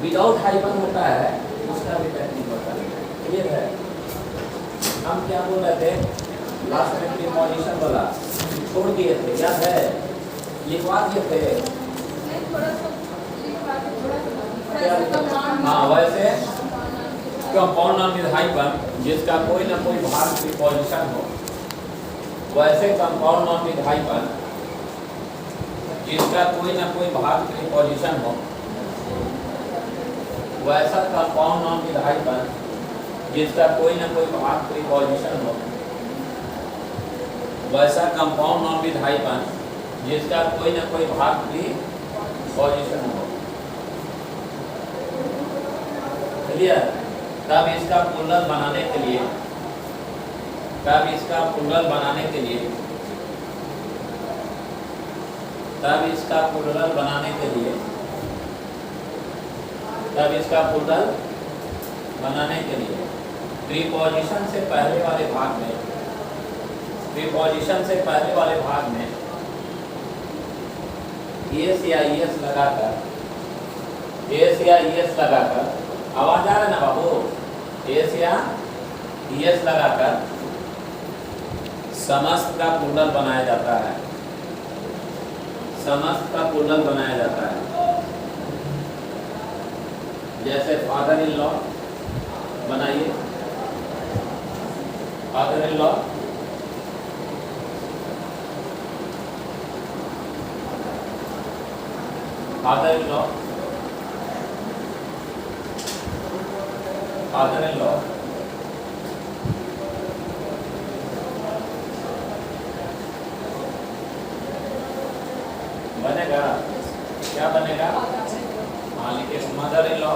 Without hyphen होता है उसका भी टेक्निक होता है। क्लियर है? हम क्या बोल रहे थे लास्ट में प्रीपोजिशन वाला छोड़ दिए थे, याद है? लिखवा दिए थे। हाँ, वैसे कंपाउंड नाउन विद हाइपन जिसका कोई ना कोई भाग प्रीपोजिशन हो, वैसे कंपाउंड नाउन विद हाइपन जिसका कोई ना कोई भाग प्रीपोजिशन हो, वैसा कंपाउंड नाउन विद हाइपन जिसका कोई ना कोई भाग प्रीपोजिशन हो, वैसा कंपाउंड नाउन विद हाइपन जिसका कोई ना कोई भाग प्रीपोजिशन हो। क्लियर? तब इसका प्लूरल बनाने के लिए, तब इसका प्लूरल बनाने के लिए, तब इसका प्लूरल बनाने के लिए, तब इसका प्लूरल बनाने के लिए प्रीपोजिशन से पहले वाले भाग में, प्रीपोजिशन से पहले वाले भाग में एस या ईएस लगाकर, एस या ईएस लगाकर, आवाज आ रहा है ना बाबू? एस या ईएस लगाकर समस्त का प्लूरल बनाया जाता है, समस्त का प्लूरल बनाया जाता है। जैसे फादर इन लॉ बनाइए, father in law, father in law, father in law, बनेगा? क्या बनेगा? हाँ लिखिए mother in law,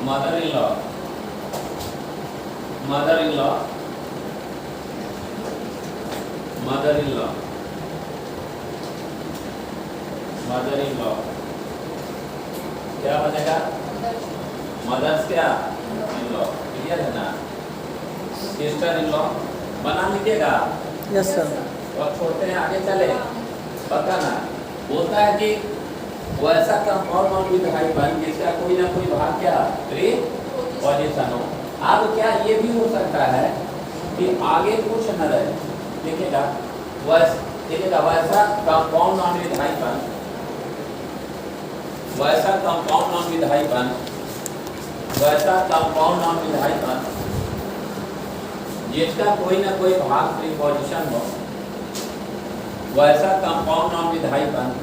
mother in law, mother in law, mother in law, mother in law, क्या बनेगा? मदर्स क्या? In law. क्लियर है ना? सिस्टर इन लॉ बना लीजिएगा। Yes sir. और छोड़ते हैं, आगे चले। पता ना बोलता है कि वैसा कंपाउंड नाउन विद हाइपन जिसका कोई ना कोई भाग क्या प्रीपोजिशन हो। अब क्या ये भी हो सकता है कि आगे कुछ न रहे, देखिएगा वैसा कंपाउंड नाउन विद हाइपन, वैसा कंपाउंड नाउन विद हाइपन, वैसा कंपाउंड नाउन विद हाइपन जिसका कोई ना कोई भाग प्रीपोजिशन हो, वैसा कंपाउंड नाउन विद हाइपन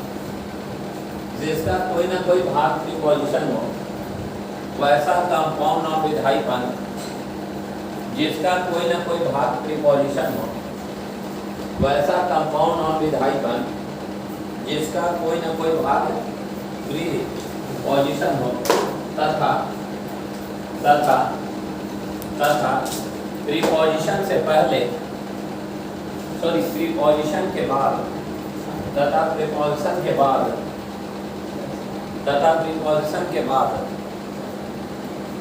जिसका कोई ना कोई भाग प्रीपोजिशन हो, वैसा कंपाउंड नाउन विद हाइपन जिसका कोई ना कोई भाग प्रीपोजिशन हो, वैसा कंपाउंड नाउन विद हाइपन जिसका कोई ना कोई भाग प्रीपोजिशन हो, तथा तथा तथा प्रीपोजिशन से पहले, सॉरी प्रीपोजिशन के बाद, तथा प्रीपोजिशन के बाद, तथा प्रीपोजिशन के बाद,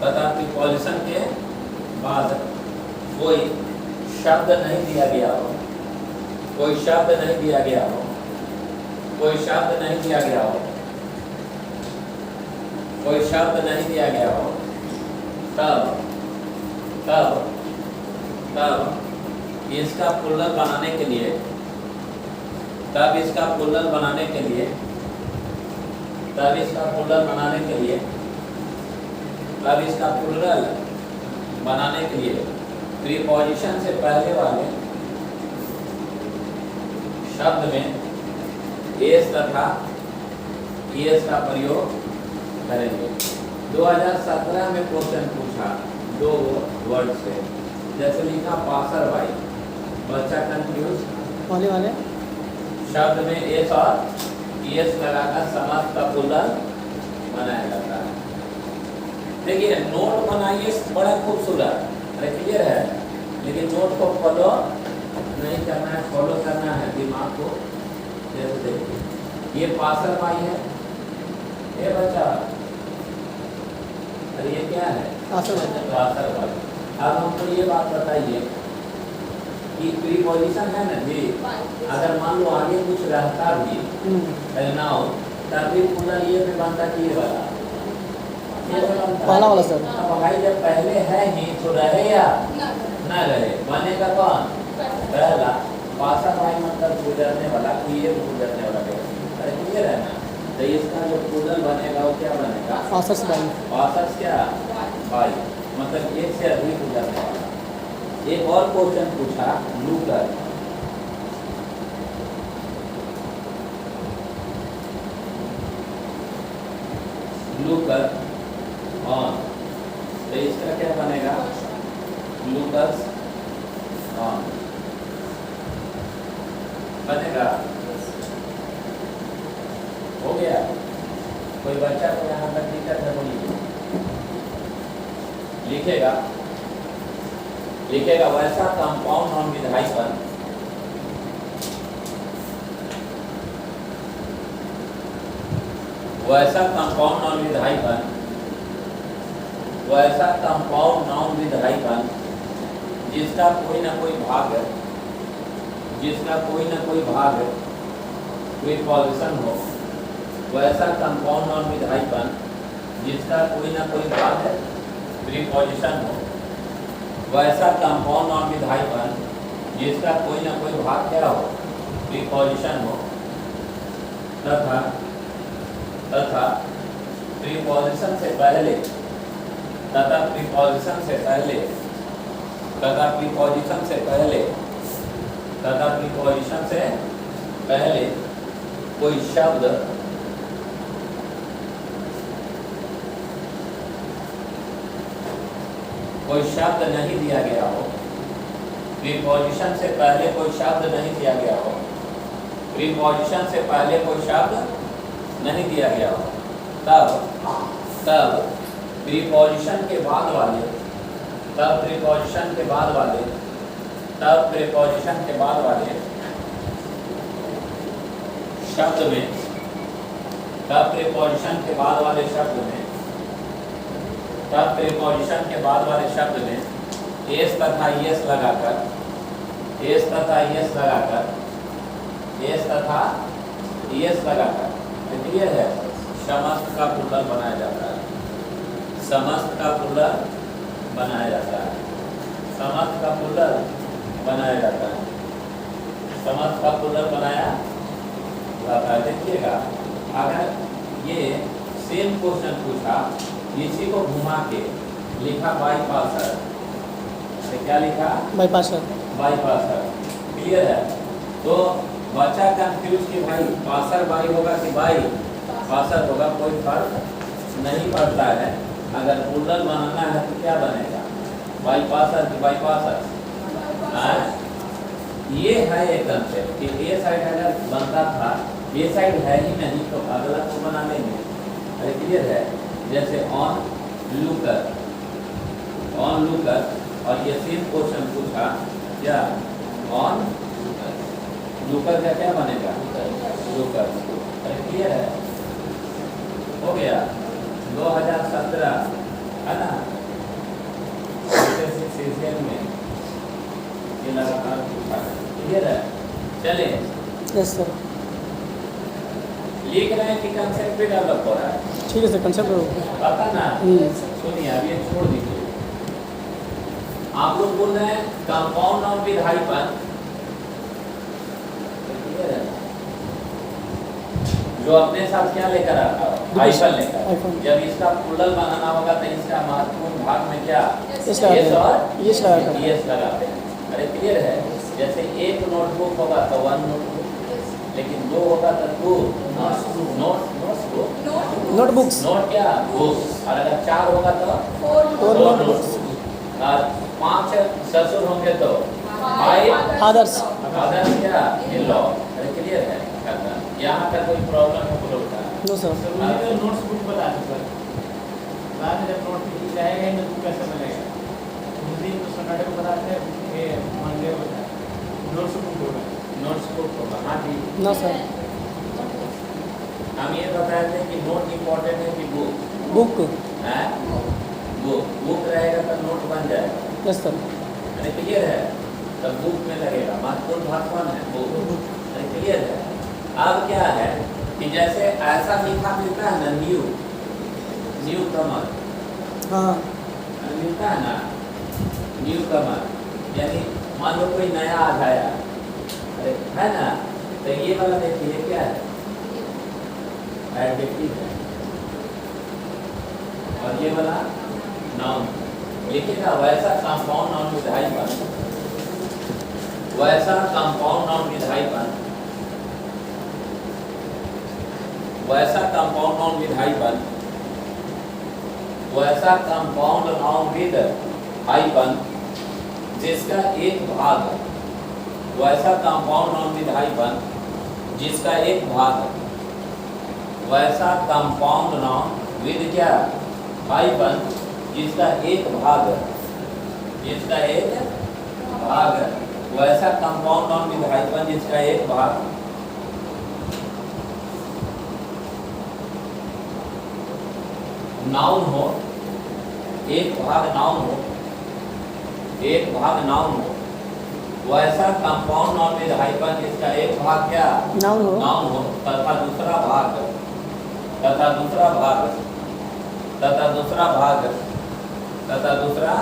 तथा प्रीपोजिशन के बाद कोई शब्द नहीं दिया गया हो, कोई शब्द नहीं दिया गया हो, कोई शब्द नहीं दिया गया हो, कोई शब्द नहीं दिया गया हो, तब तब तब इसका प्लूरल बनाने के लिए, तब इसका प्लूरल बनाने के लिए, तब इसका प्लूरल बनाने के लिए, तब इसका प्लूरल बनाने के लिए प्रीपोजिशन से पहले वाले शब्द में एस तथा ईएस का प्रयोग करेंगे। 2017 में क्वेश्चन पूछा दो वर्ड से, जैसे लिखा पासर बाई, बच्चा कंफ्यूज, वाले शब्द में एस और ईएस लगाकर समास का प्लूरल बनाया जाता है। देखिए नोट बनाइए, बड़ा खूबसूरत, अरे क्लियर है, लेकिन नोट को फॉलो नहीं करना है, फॉलो करना है दिमाग को। जैसे देखिए ये पासर बाई है, ये बच्चा, अरे ये क्या है? Passer by. अब हमको ये बात बताइए कि प्रीपोजिशन है ना जी, अगर मान लो आगे कुछ रहता भी ना हो, तब भी प्लूरल ये भी बनता कि ये वाला ये तो बनता पहला है। वाला सर। अब भाई जब पहले है ही तो रहे या ना रहे, बनेगा कौन? पहला। पासा भाई मतलब गुजरने वाला, ये गुजरने वाला है। अरे क्लियर है ना? तो इसका जो टोटल बनेगा वो क्या बनेगा? औसत बाई। औसत क्या? बाई, मतलब एक से अधिक गुजरने वाला। एक और क्वेश्चन पूछा लूकर, लूकर ऑन, तो इसका क्या बनेगा? लूकस ऑन बनेगा। हो गया? कोई बच्चा को यहाँ तक दिक्कत है? बोलिए। लिखेगा, लिखेगा वैसा कंपाउंड नॉन विधायकन वैसा कंपाउंड नॉन विधायकन वैसा कंपाउंड नॉन विधायकन जिसका कोई ना कोई भाग प्रीपोजिशन हो, वैसा कंपाउंड नॉन विधायकन जिसका कोई ना कोई भाग प्रीपोजिशन हो, वैसा कंपाउंड नॉन विधायकन जिसका कोई ना कोई भाग क्या हो? प्रीपोजिशन हो, तथा प्रीपोजिशन से पहले कोई शब्द नहीं दिया गया हो, प्रीपोजिशन से पहले कोई शब्द नहीं दिया गया हो, प्रीपोजिशन से पहले कोई शब्द नहीं दिया गया हो, तब प्रीपोजिशन के बाद वाले शब्द में एस तथा यस लगाकर क्लियर है? समस्त का प्लूरल बनाया जाता है। समस्त का प्लूरल बनाया जाता है। समस्त का प्लूरल बनाया जाता है। समस्त का प्लूरल बनाया जाता है। देखिएगा, अगर ये सेम क्वेश्चन पूछा, इसी को घुमा के लिखा बाईपासर, तो क्या लिखा? बाईपासर। क्लियर है? तो बच्चा कंफ्यूज कि भाई पासर बाई होगा कि बाई पासर होगा, कोई फर्क नहीं पड़ता है। अगर प्लूरल बनाना है तो क्या बनेगा? बाईपासर कि बाईपासर? ये है एक कंसेप्ट कि ये साइड अगर बनता था, ये साइड है ही नहीं तो अगला को बना लेंगे। अरे क्लियर है? जैसे ऑन लूकर, और ये सेम क्वेश्चन पूछा क्या? ऑन लूकर का क्या बनेगा? लूकर। अरे क्लियर है? हो गया? 2017 है ना, सेशन में ये लगातार पूछा है। क्लियर है? चले यस सर। लिख रहे हैं कि कंसेप्ट भी डेवलप हो रहा है। ठीक है सर, कंसेप्ट पता ना? सुनिए, अब ये छोड़ दीजिए। आप लोग बोल रहे हैं कंपाउंड नॉन विधायकन, जो अपने साथ क्या लेकर आता है? हाइफन लेकर। जब इसका प्लूरल बनाना होगा तो इसका महत्वपूर्ण भाग में क्या? यस लगाते हैं। अरे क्लियर है? जैसे एक नोटबुक होगा तो 1 नोटबुक, लेकिन 2 होगा तो 2 नोटबुक्स। नोट क्या? बुक्स। और अगर 4 होगा तो 4 नोटबुक्स। और 5 ससुर होंगे तो 5 आदर्श क्या? In law. अरे क्लियर है? यहाँ का कोई प्रॉब्लम है बोलो? No sir. नोट्स बुक बता दो सर। बाद में जब नोट जाएगा ही तो कैसे बनेगा? उस दिन तो सैटरडे को बताते हैं, ये मंडे को नोट्स बुक होगा। हाँ जी। No sir. हम ये बताए थे कि नोट इम्पोर्टेंट है कि बुक है? बुक रहेगा तो नोट बन जाएगा। Yes sir. अरे क्लियर है? तब बुक में लगेगा। महत्वपूर्ण भाग कौन है? बुक। अरे क्लियर है? अब क्या है कि जैसे ऐसा लिखा मिलता है ना, न्यू कमर, हाँ मिलता है ना, न्यू कमर, यानी मान लो कोई नया आ जाया, अरे है ना, तो ये वाला देखिए क्या है, एडजेक्टिव है, और ये वाला नाउन। लिखिएगा वैसा कंपाउंड नाउन विधायीपन, वैसा कंपाउंड नाउन विधायीपन, वैसा कंपाउंड नाउन विधायीपन, वैसा कंपाउंड नाउन विद हाइपन जिसका एक भाग, वैसा कंपाउंड नाउन विद हाइपन जिसका एक भाग, वैसा कंपाउंड नाउन विद क्या, हाइपन जिसका एक भाग, जिसका एक भाग, वैसा कंपाउंड नाउन विद हाइपन जिसका एक भाग, नाउन हो, एक भाग नाउन हो, एक भाग नाउन हो, वैसा कंपाउंड नाउन विद हाइपन जिसका एक भाग क्या, नाउन हो, नाउन हो, तथा दूसरा भाग, तथा दूसरा भाग, तथा दूसरा भाग, तथा दूसरा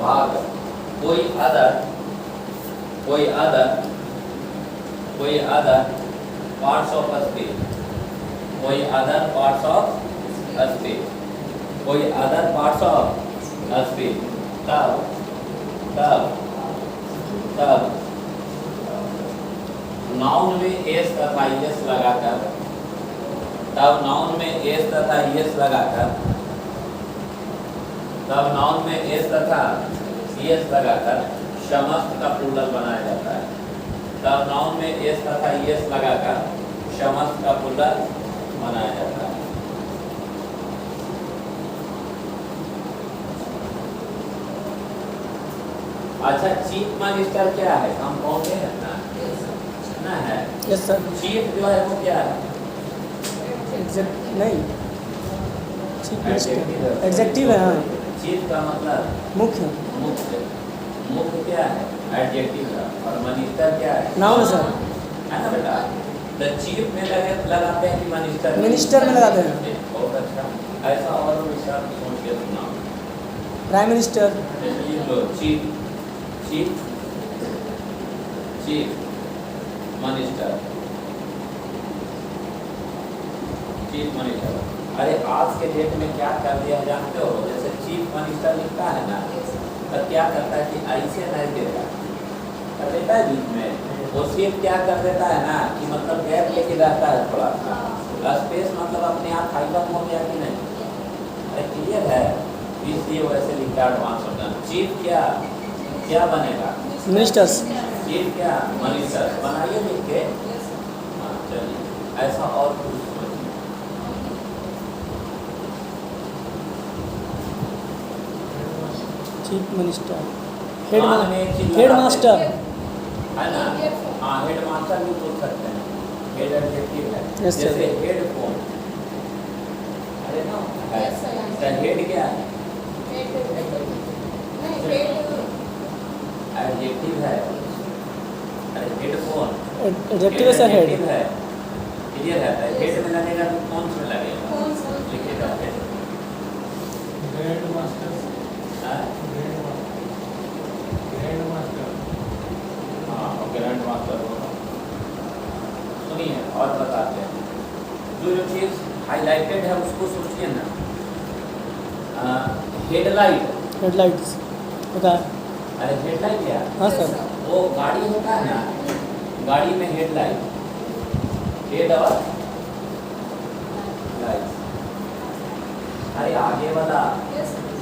भाग, कोई अदर, कोई अदर, कोई अदर पार्ट्स ऑफ स्पीच, कोई अदर पार्ट्स ऑफ स्पीच, कोई अदर पार्ट्स ऑफ स्पीच, तब तब तब नाउन में एस तथा एस लगाकर, तब नाउन में एस तथा एस लगाकर, तब नाउन में एस तथा एस लगाकर समस्त का प्लूरल बनाया जाता है, तब नाउन में एस तथा एस लगाकर समस्त का प्लूरल बनाया जाता है। अच्छा, चीफ मिनिस्टर क्या है, कंपाउंड है ना है, यस सर। चीफ जो है वो क्या है, एग्जैक्ट नहीं, चीफ मिनिस्टर एग्जेक्टिव है। हाँ, चीफ का मतलब मुख्य, मुख्य, मुख्य क्या है, एडजेक्टिव है, और मिनिस्टर क्या है, नाउन सर। है ना बेटा। तो चीफ में लगाते हैं कि मिनिस्टर, मिनिस्टर में लगाते हैं। बहुत अच्छा, ऐसा और विचार सोच के सुना, prime minister, chief, chief, chief minister, chief minister. अरे आज के डेट में क्या कर दिया है जानते हो, जैसे चीफ मिनिस्टर लिखता है ना, तो क्या करता है कि ऐसे नहीं देता, कर देता है बीच में, वो सिर्फ क्या कर देता है ना कि मतलब गैप लेके रहता है थोड़ा सा स्पेस, मतलब अपने आप हाइलाइट हो गया कि नहीं, अरे क्लियर है, इसलिए वैसे लिखता है एडवांस ऑप्शन। चीफ क्या क्या बनेगा, मिनिस्टर्स, चीफ क्या, मिनिस्टर बनाइए लिख के। हाँ चलिए, ऐसा और कुछ सोचिए। चीफ मिनिस्टर, कान में एक चीज हेड लगाते मास्टर, है ना, हाँ हेड मास्टर भी बोल सकते हैं, हेड एडजेक्टिव है, Yes, sir. जैसे हेडफोन, अरे ना है, तो हेड क्या है, एडजेक्टिव है, अरे हेडफोन एडजेक्टिव है सर, हेड। एडजेक्टिव है, क्लियर है, तो हेड में लगेगा तो कौन से में लगेगा, लिखिएगा हेड, ग्रैंड मास्टर, हाँ ग्रैंड मास्टर, हाँ ग्रैंड मास्टर होगा। सुनिए और बताते हैं, जो जो चीज़ हाईलाइटेड है उसको सोचिए ना, हेडलाइट, हेडलाइट्स होता है। अरे हेडलाइट क्या, हाँ सर। वो गाड़ी होता है ना, गाड़ी में हेडलाइट, हेड और लाइट, अरे आगे वाला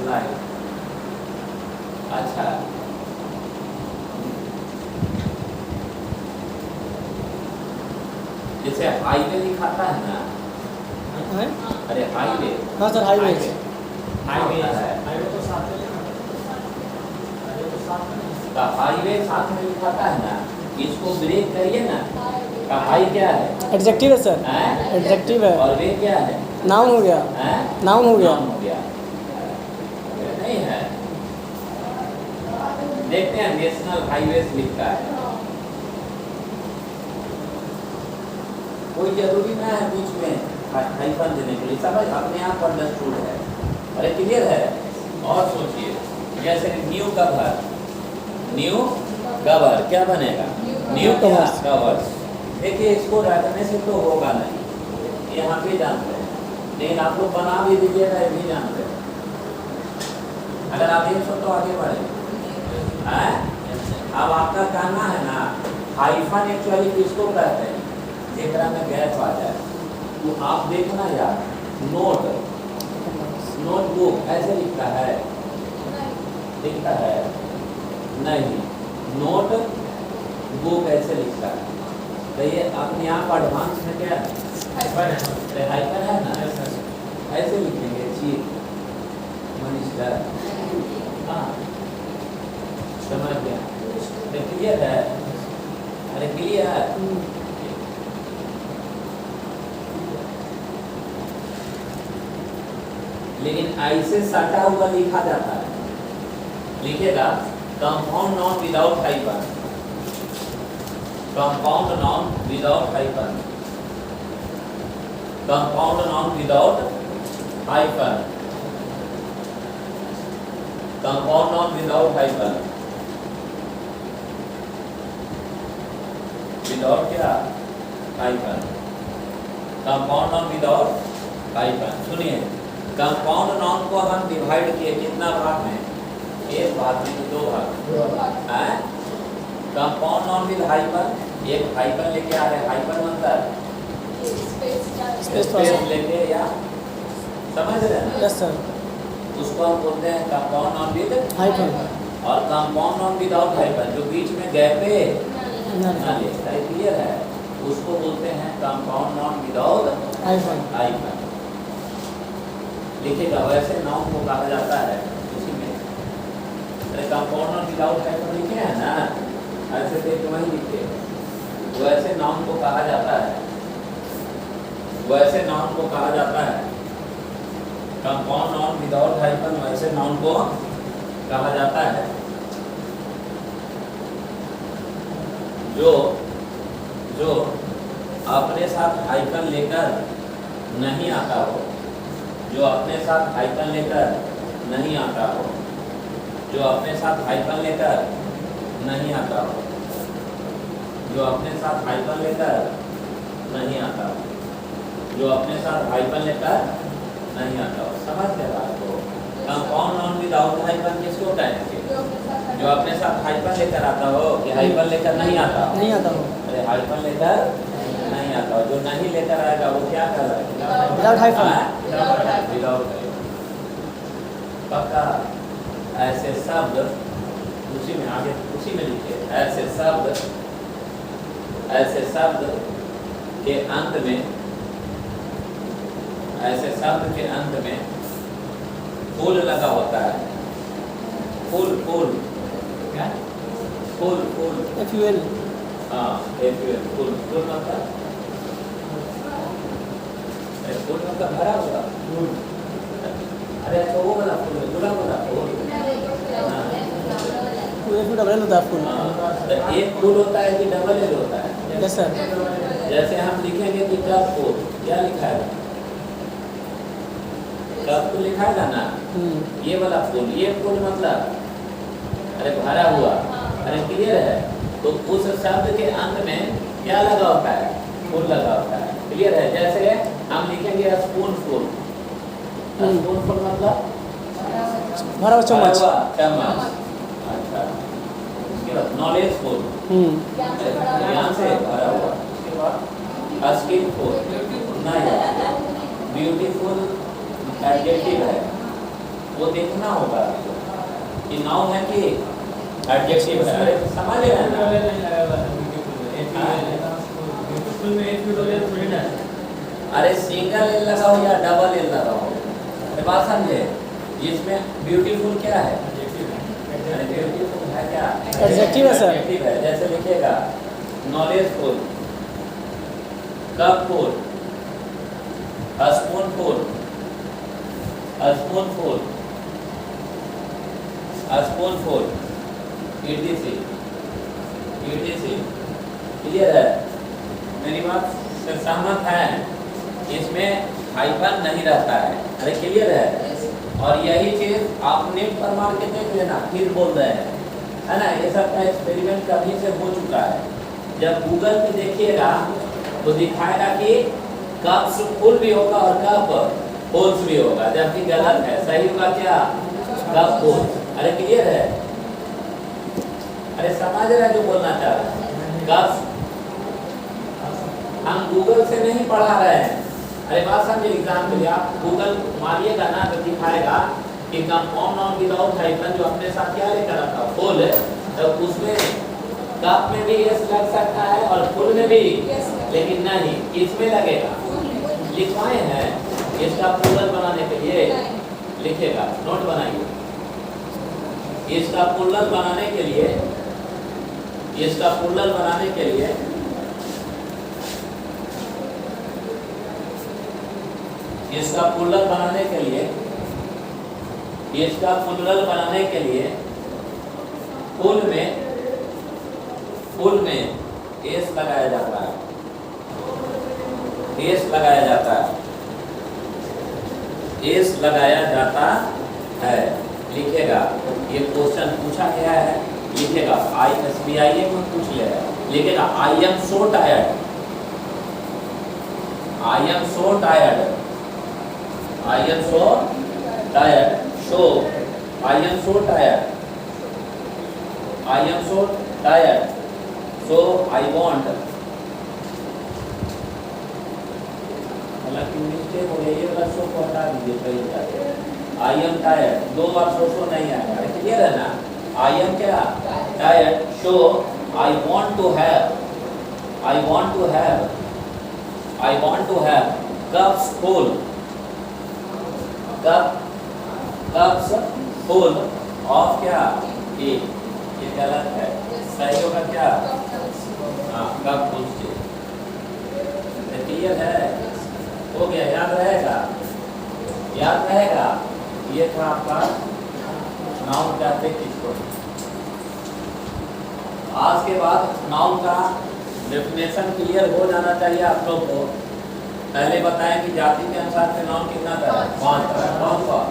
लाइट, अच्छा जैसे हाईवे लिखाता है ना, हैं? अरे हाईवे, हाँ सर, हाईवे। हाईवे है, हाईवे तो साथ में लिखा, हाईवे तो साथ में लिखा। तो हाईवे साथ में लिखाता है ना, इसको ब्रेक करिए ना, का हाई क्या है, एडजेक्टिव है सर, हैं? एडजेक्टिव है। और वे क्या है, नाउन हो गया, हैं? नाउन हो गया। नाउन हो गया, ये नहीं है। देखते हैं नेशनल हाईवेज लिखता है, कोई जरूरी ना है बीच में हाइफन देने के लिए, सब अपने आप अंडरस्टूड है। अरे क्लियर है? और सोचिए, जैसे न्यू कवर, न्यू कवर क्या बनेगा? New cover. देखिए इसको रखने से तो होगा नहीं, यहाँ भी जानते हैं, लेकिन आप लोग बना भी दीजिएगा, ये भी जानते हैं। अगर आप एक सौ तो आगे बढ़े। अब आपका कहना है ना, हाइफन एक्चुअली किसको कहते हैं? जेकरा में गैप आ जाए। तो आप देखना यार, नोट, नोटबुक ऐसे लिखता है, लिखता है नहीं, नोट बुक ऐसे लिखता है। तो ये अपने आप एडवांस में क्या है? हाइपर है ना, ऐसे लिखेंगे चीफ मिनिस्टर। हाँ समझ गया? क्लियर है? अरे क्लियर है? लेकिन ऐसे सटा हुआ लिखा जाता है, लिखेगा compound noun without hyphen, compound noun without hyphen, compound noun without hyphen, compound noun without hyphen, without क्या? Hyphen, compound noun without hyphen. सुनिए, कंपाउंड नॉन को हम डिवाइड किए कितना भाग में? एक भाग में, दो भाग है। कंपाउंड नॉन विद हाइफन, एक हाइफन लेके आ रहे, हाइफन मतलब स्पेस लेके, या समझ रहे हैं? Yes sir. उसको हम बोलते हैं कंपाउंड नॉन विद हाइफन। और कंपाउंड नॉन विदाउट हाइफन, जो बीच में गैप है ना लेता है, क्लियर है? उसको बोलते हैं कंपाउंड नॉन विदाउट हाइफन। लिखेगा वैसे नाउन को कहा जाता है, उसी में अरे कंपाउंड नॉन विदाउट हाइफन लिखे हैं ना, ऐसे देख वही लिखे, वैसे नाउन को कहा जाता है, वैसे नाउन को कहा जाता है कंपाउंड नॉन विदाउट हाइफन, वैसे नाउन को कहा जाता है जो जो अपने साथ हाइफन लेकर नहीं आता हो, जो अपने साथ हाइफन लेकर नहीं आता हो, जो अपने साथ हाइफन लेकर नहीं आता हो, जो अपने साथ हाइफन लेकर नहीं आता हो, जो अपने साथ हाइफन लेकर नहीं आता हो। समझ गए बात को? कंपाउंड नॉन विदाउट हाइफन किसको कहेंगे? जो अपने साथ हाइफन लेकर आता हो कि हाइफन लेकर नहीं आता हो? नहीं आता हो। अरे हाइफन लेकर नहीं आता हो, जो नहीं लेकर आएगा वो क्या कहलाएगा? Without hyphen. Without hyphen. पक्का? ऐसे शब्द उसी में आगे उसी में लिखे, ऐसे शब्द के अंत में, ऐसे शब्द के अंत में फूल लगा होता है। फूल, फूल क्या? फूल, फूल, FUL। हाँ FUL, फूल, फूल मतलब फूल मतलब भरा हुआ। अरे तो वो वाला फूल, गुलाब वाला फूल। डबल होता है फुल। तो एक फूल होता है कि डबल एल होता है? Yes sir. जैसे हम लिखेंगे कि कप फूल, क्या लिखा है? कप फूल लिखा है ना, ये वाला फूल, ये फूल मतलब अरे भरा हुआ। अरे क्लियर है? तो उस शब्द के अंत में क्या लगा होता है? फूल लगा होता है। क्लियर है? जैसे हम लिखेंगे स्पून फूल, स्पून फूल मतलब भरा हुआ चम्मच। चम्मच। अच्छा, उसके बाद नॉलेज फुल, ज्ञान से भरा हुआ। उसके बाद स्किलफुल, नहीं, ब्यूटीफुल एडजेक्टिव है, वो देखना होगा कि नाउन है कि एडजेक्टिव है। अरे समझ रहे हैं ना? अरे सिंगल एल लगाओ या डबल एल लगाओ, अरे बात समझे? इसमें ब्यूटीफुल क्या है? ब्यूटीफुल है क्या? एडजेक्टिव है सर। एडजेक्टिव है। जैसे लिखेगा knowledgeful, cupful, spoonful, spoonful, spoonful, etc। Clear है? मेरी बात से सहमत है? इसमें हाइफन नहीं रहता है। अरे क्लियर है? और यही चीज आप नेट पर मार के देख लेना, फिर बोल रहे हैं, है ना। ये सब का एक्सपेरिमेंट कभी से हो चुका है। जब गूगल पे देखिएगा तो दिखाएगा कि कप्स फुल भी होगा और कप होल्स भी होगा, जबकि गलत है। सही होगा क्या? Cup holes. अरे क्लियर है? अरे समझ रहे हैं जो बोलना चाह रहे हैं? कप्स हम गूगल से नहीं पढ़ा रहे हैं। अरे बात समझे, एग्जाम के लिए आप गूगल मारिएगा ना तो दिखाएगा कि कंपाउंड नाउन विदाउट हाइफन जो अपने साथ क्या लेकर आता है, फुल, तो उसमें कप में भी एस लग सकता है और फुल में भी, लेकिन नहीं, इसमें लगेगा। लिखवाए हैं इसका प्लूरल बनाने के लिए, लिखेगा, नोट बनाइए। इसका प्लूरल बनाने के लिए, इसका प्लूरल बनाने के लिए इसका प्लूरल बनाने के लिए इसका प्लूरल बनाने के लिए फुल में एस लगाया जाता है, एस लगाया जाता है, एस लगाया जाता है। लिखेगा, ये क्वेश्चन पूछा गया है, लिखेगा SBI में पूछ लेगा, लिखेगा I am so tired, I am so tired, I am so tired, so I am so tired, I am so tired, so I want, हालांकि मिस्टेक हो गई, ये वाला सो को हटा दीजिए, सही जाए। आई एम टायर्ड, दो बार सो नहीं आएगा, क्लियर है ना? आई एम क्या? Tired, so I want to have, I want to have, I want to have cups full, cups full of क्या? टी। ये गलत है, सही होगा क्या? हाँ, कप फुल टी। क्लियर है? हो गया, याद रहेगा, याद रहेगा। ये था आपका नाउन कहते किसको। आज के बाद नाउन का डेफिनेशन क्लियर हो जाना चाहिए आप लोग को। पहले बताएं कि जाति के अनुसार से नाउन कितना तरह है? 5 तरह। कौन कौन?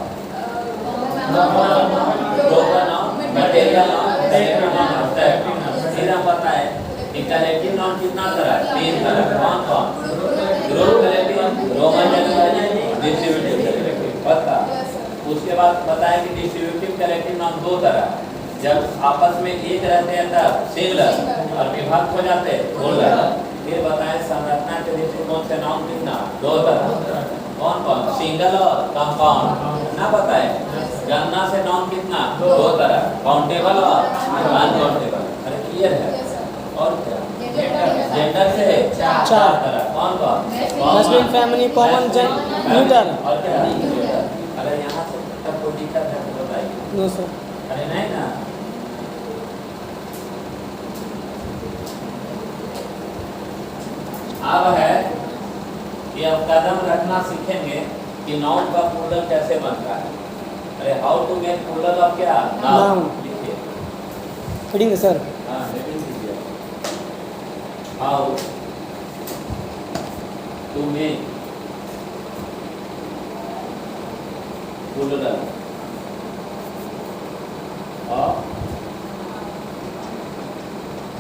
Local noun, material noun, directive noun, objective noun. फिर हम बताएं कि कलेक्टिव नाउन कितना तरह है? 3 तरह। कौन कौन? Group collective, Roman generalisation, distributive collective. पता। उसके बाद बताएं कि डिस्ट्रीब्यूटिव कलेक्टिव नाउन 2 तरह। जब आपस में एक रहते हैं तब सिंगुलर, और विभाग हो जाते हैं प्लूरल। फिर बताएं संरचना के दृष्टिकोण से नाउन कितना? 2 तरह। कौन कौन? सिंगल और कंपाउंड। ना बताएं गणना से नाउन कितना? 2 तरह, काउंटेबल और अनकाउंटेबल। अरे क्लियर है? और क्या? जेंडर से 4 तरह। कौन कौन? Husband, family, common, neuter. और क्या? अरे यहाँ से तब कोई दिक्कत है तो बताइए। No sir. अरे नहीं ना। अब है कि अब कदम रखना सीखेंगे कि नाउन का प्लूरल कैसे बनता है। अरे how to make plural of क्या? नाउन। लिखिए। Heading sir. हाँ, हेडिंग लीजिए। How to make plural of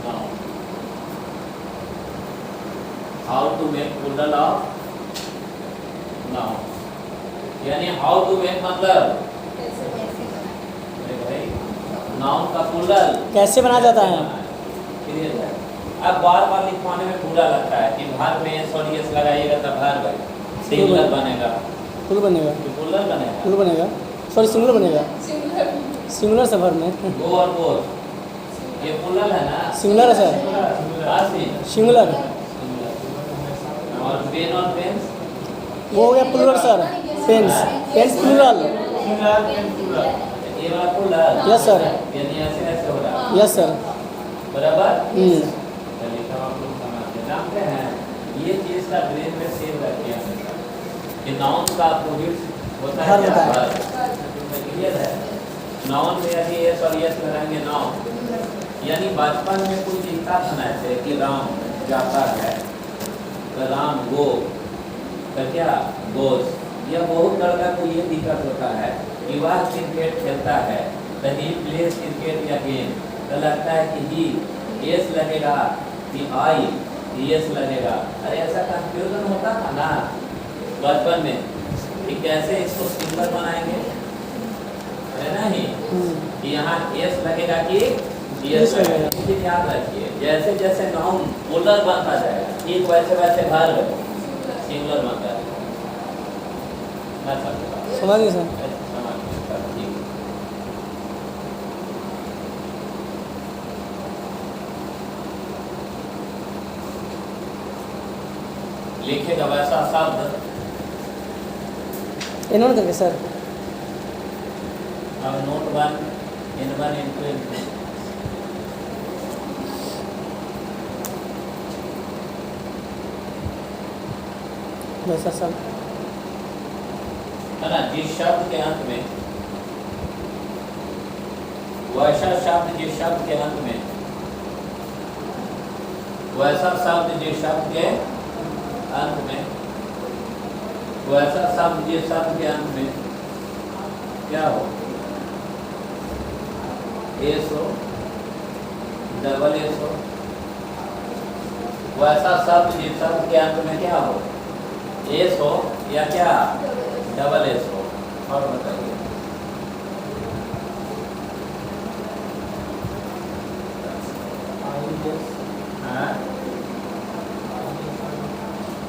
noun. How to make plural of noun, यानी हाउ टू मेक मतलब भाई नाउन का प्लूरल कैसे बनाया जाता है? क्लियर है? अब बार बार लिखवाने में बुरा लगता है कि भाग में एस और एस लगाइएगा तब भाग भाई सिंगुलर बनेगा, फुल बनेगा, प्लूरल बनेगा, फुल बनेगा, सॉरी सिंगुलर बनेगा, सिंगुलर से भर में गो और गोल। ये प्लूरल है ना? सिंगुलर है सर, सिंगुलर। और पेन और पेन्स वो हो गया plural sir. Pens, pens plural. ये वाला प्लूरल। यस सर, यानी ऐसे ऐसे हो रहा है। Yes sir. बराबर। चलिए तब आप लोग समझते जानते हैं ये चीज का ब्रेन में सेव रखिए हमेशा कि नाउन का अपोजिट होता है क्या? क्लियर है? नाउन में यदि एस और यस लगाएंगे नाउन, यानी बचपन में कोई लिखता था ना ऐसे कि राम जाता है, तो राम गो, तो क्या गोस, यह बहुत लड़का को ये दिक्कत होता है कि वह क्रिकेट खेलता है तो ही प्लेस क्रिकेट या गेम, तो लगता है कि ही एस लगेगा कि आई एस लगेगा। अरे ऐसा कंफ्यूजन होता था ना बचपन में कि कैसे इसको सिंगल बनाएंगे, है ना ही कि यहाँ एस लगेगा कि एस लगेगा। लेकिन याद रखिए जैसे जैसे नाउन प्लूरल बनता जाएगा ठीक वैसे वैसे वर्ब सिंगुलर बनता है। समझ गए सर। लिखेगा वैसा शब्द इन्होंने करके सर अब नोट 1 N1 N2 N3 वैसा सब है ना। जिस शब्द के अंत में वैसा शब्द जिस शब्द के अंत में वैसा शब्द जिस शब्द के अंत में वैसा शब्द जिस शब्द के अंत में क्या हो एस हो डबल एस हो वैसा शब्द जिस शब्द के अंत में क्या हो एस हो या क्या डबल एस हो। और बताइए हाँ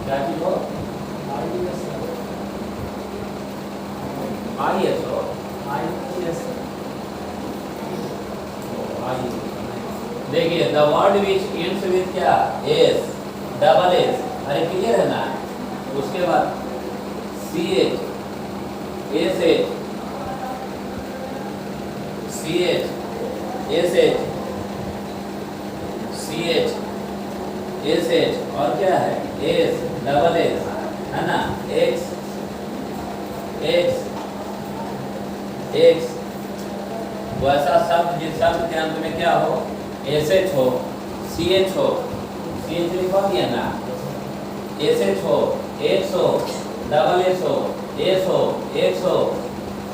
क्या चीज हो आई एस हो देखिए the word which ends with क्या एस डबल एस, अरे क्लियर है ना। उसके बाद C H S H C H S H C H S H और क्या है एस डबल एस, है ना। एक्स एक्स एक्स वैसा शब्द जिस शब्द के अंत में क्या हो एस एच हो सी एच हो सी एच लिखवा दिया ना एस एच हो एक्स हो डबल एस हो एस हो एक्स हो,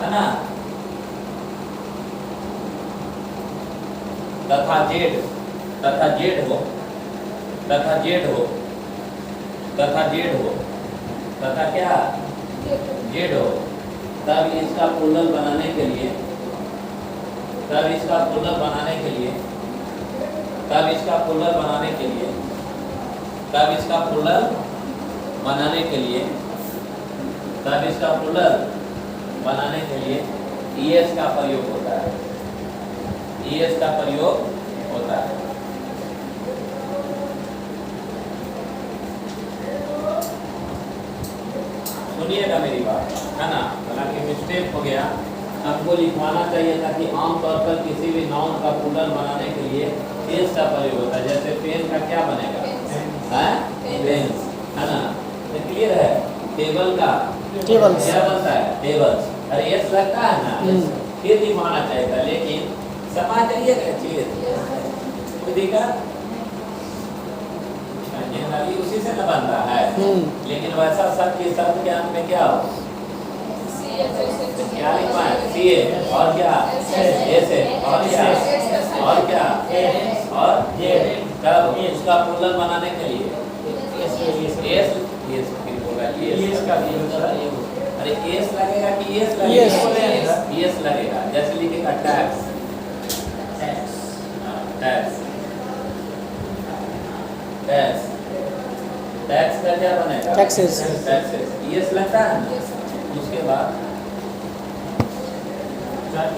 है ना। तथा जेड हो तथा जेड हो तथा जेड हो तथा क्या जेड हो, तब इसका प्लूरल बनाने के लिए तब इसका प्लूरल बनाने के लिए तब इसका प्लूरल बनाने के लिए तब इसका प्लूरल बनाने के लिए तब इसका प्लूरल बनाने के लिए ईएस का प्रयोग होता है ईएस का प्रयोग होता है। सुनिएगा मेरी बात, है ना। हालांकि मिस्टेक हो गया, हमको लिखवाना चाहिए था कि आमतौर पर किसी भी नाउन का प्लूरल बनाने के लिए एस का प्रयोग होता है। जैसे पेन का क्या बनेगा पेन, है ना। तो क्लियर है। टेबल का टेबल्स क्या बनता है टेबल्स, अरे एस लगता है ना। फिर लिखवाना चाहिए था, लेकिन समझ जाइएगा चीज कोई दिक्कत अभी उसी से न बन रहा है। लेकिन वैसा शब्द के शब्द के अंत में क्या हो क्या लिखवा है सी ए और क्या एस ए और क्या और तब उसका प्लूरल बनाने के लिए एस फिर होगा एस का भी होता है। अरे एस लगेगा कि एस लगेगा एस लगेगा। जैसे लिखेगा टैक्स टैक्स टैक्स टैक्स का क्या बनेगा टैक्सेस यस लगता है ना। उसके बाद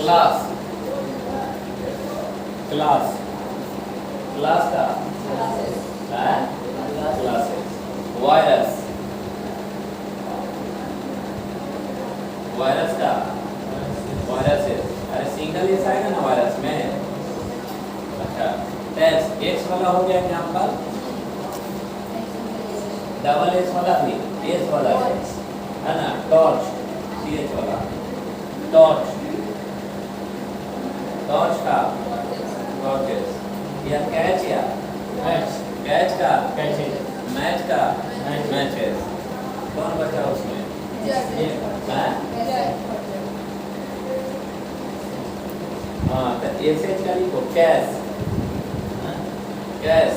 क्लास क्लास क्लास का क्लासेस वायरस वायरस का वायरसेस, अरे सिंगल एस आएगा ना वायरस में। अच्छा टैक्स एक्स वाला हो गया यहाँ पर, डबल एस वाला भी एस वाला है ना। टॉर्च सी एच वाला टॉर्च टॉर्च का टॉर्चेस या कैच या कैच का मैच का मैचेस कौन बचा उसमें हाँ? हाँ तो ऐसे का लिखो कैश, कैश,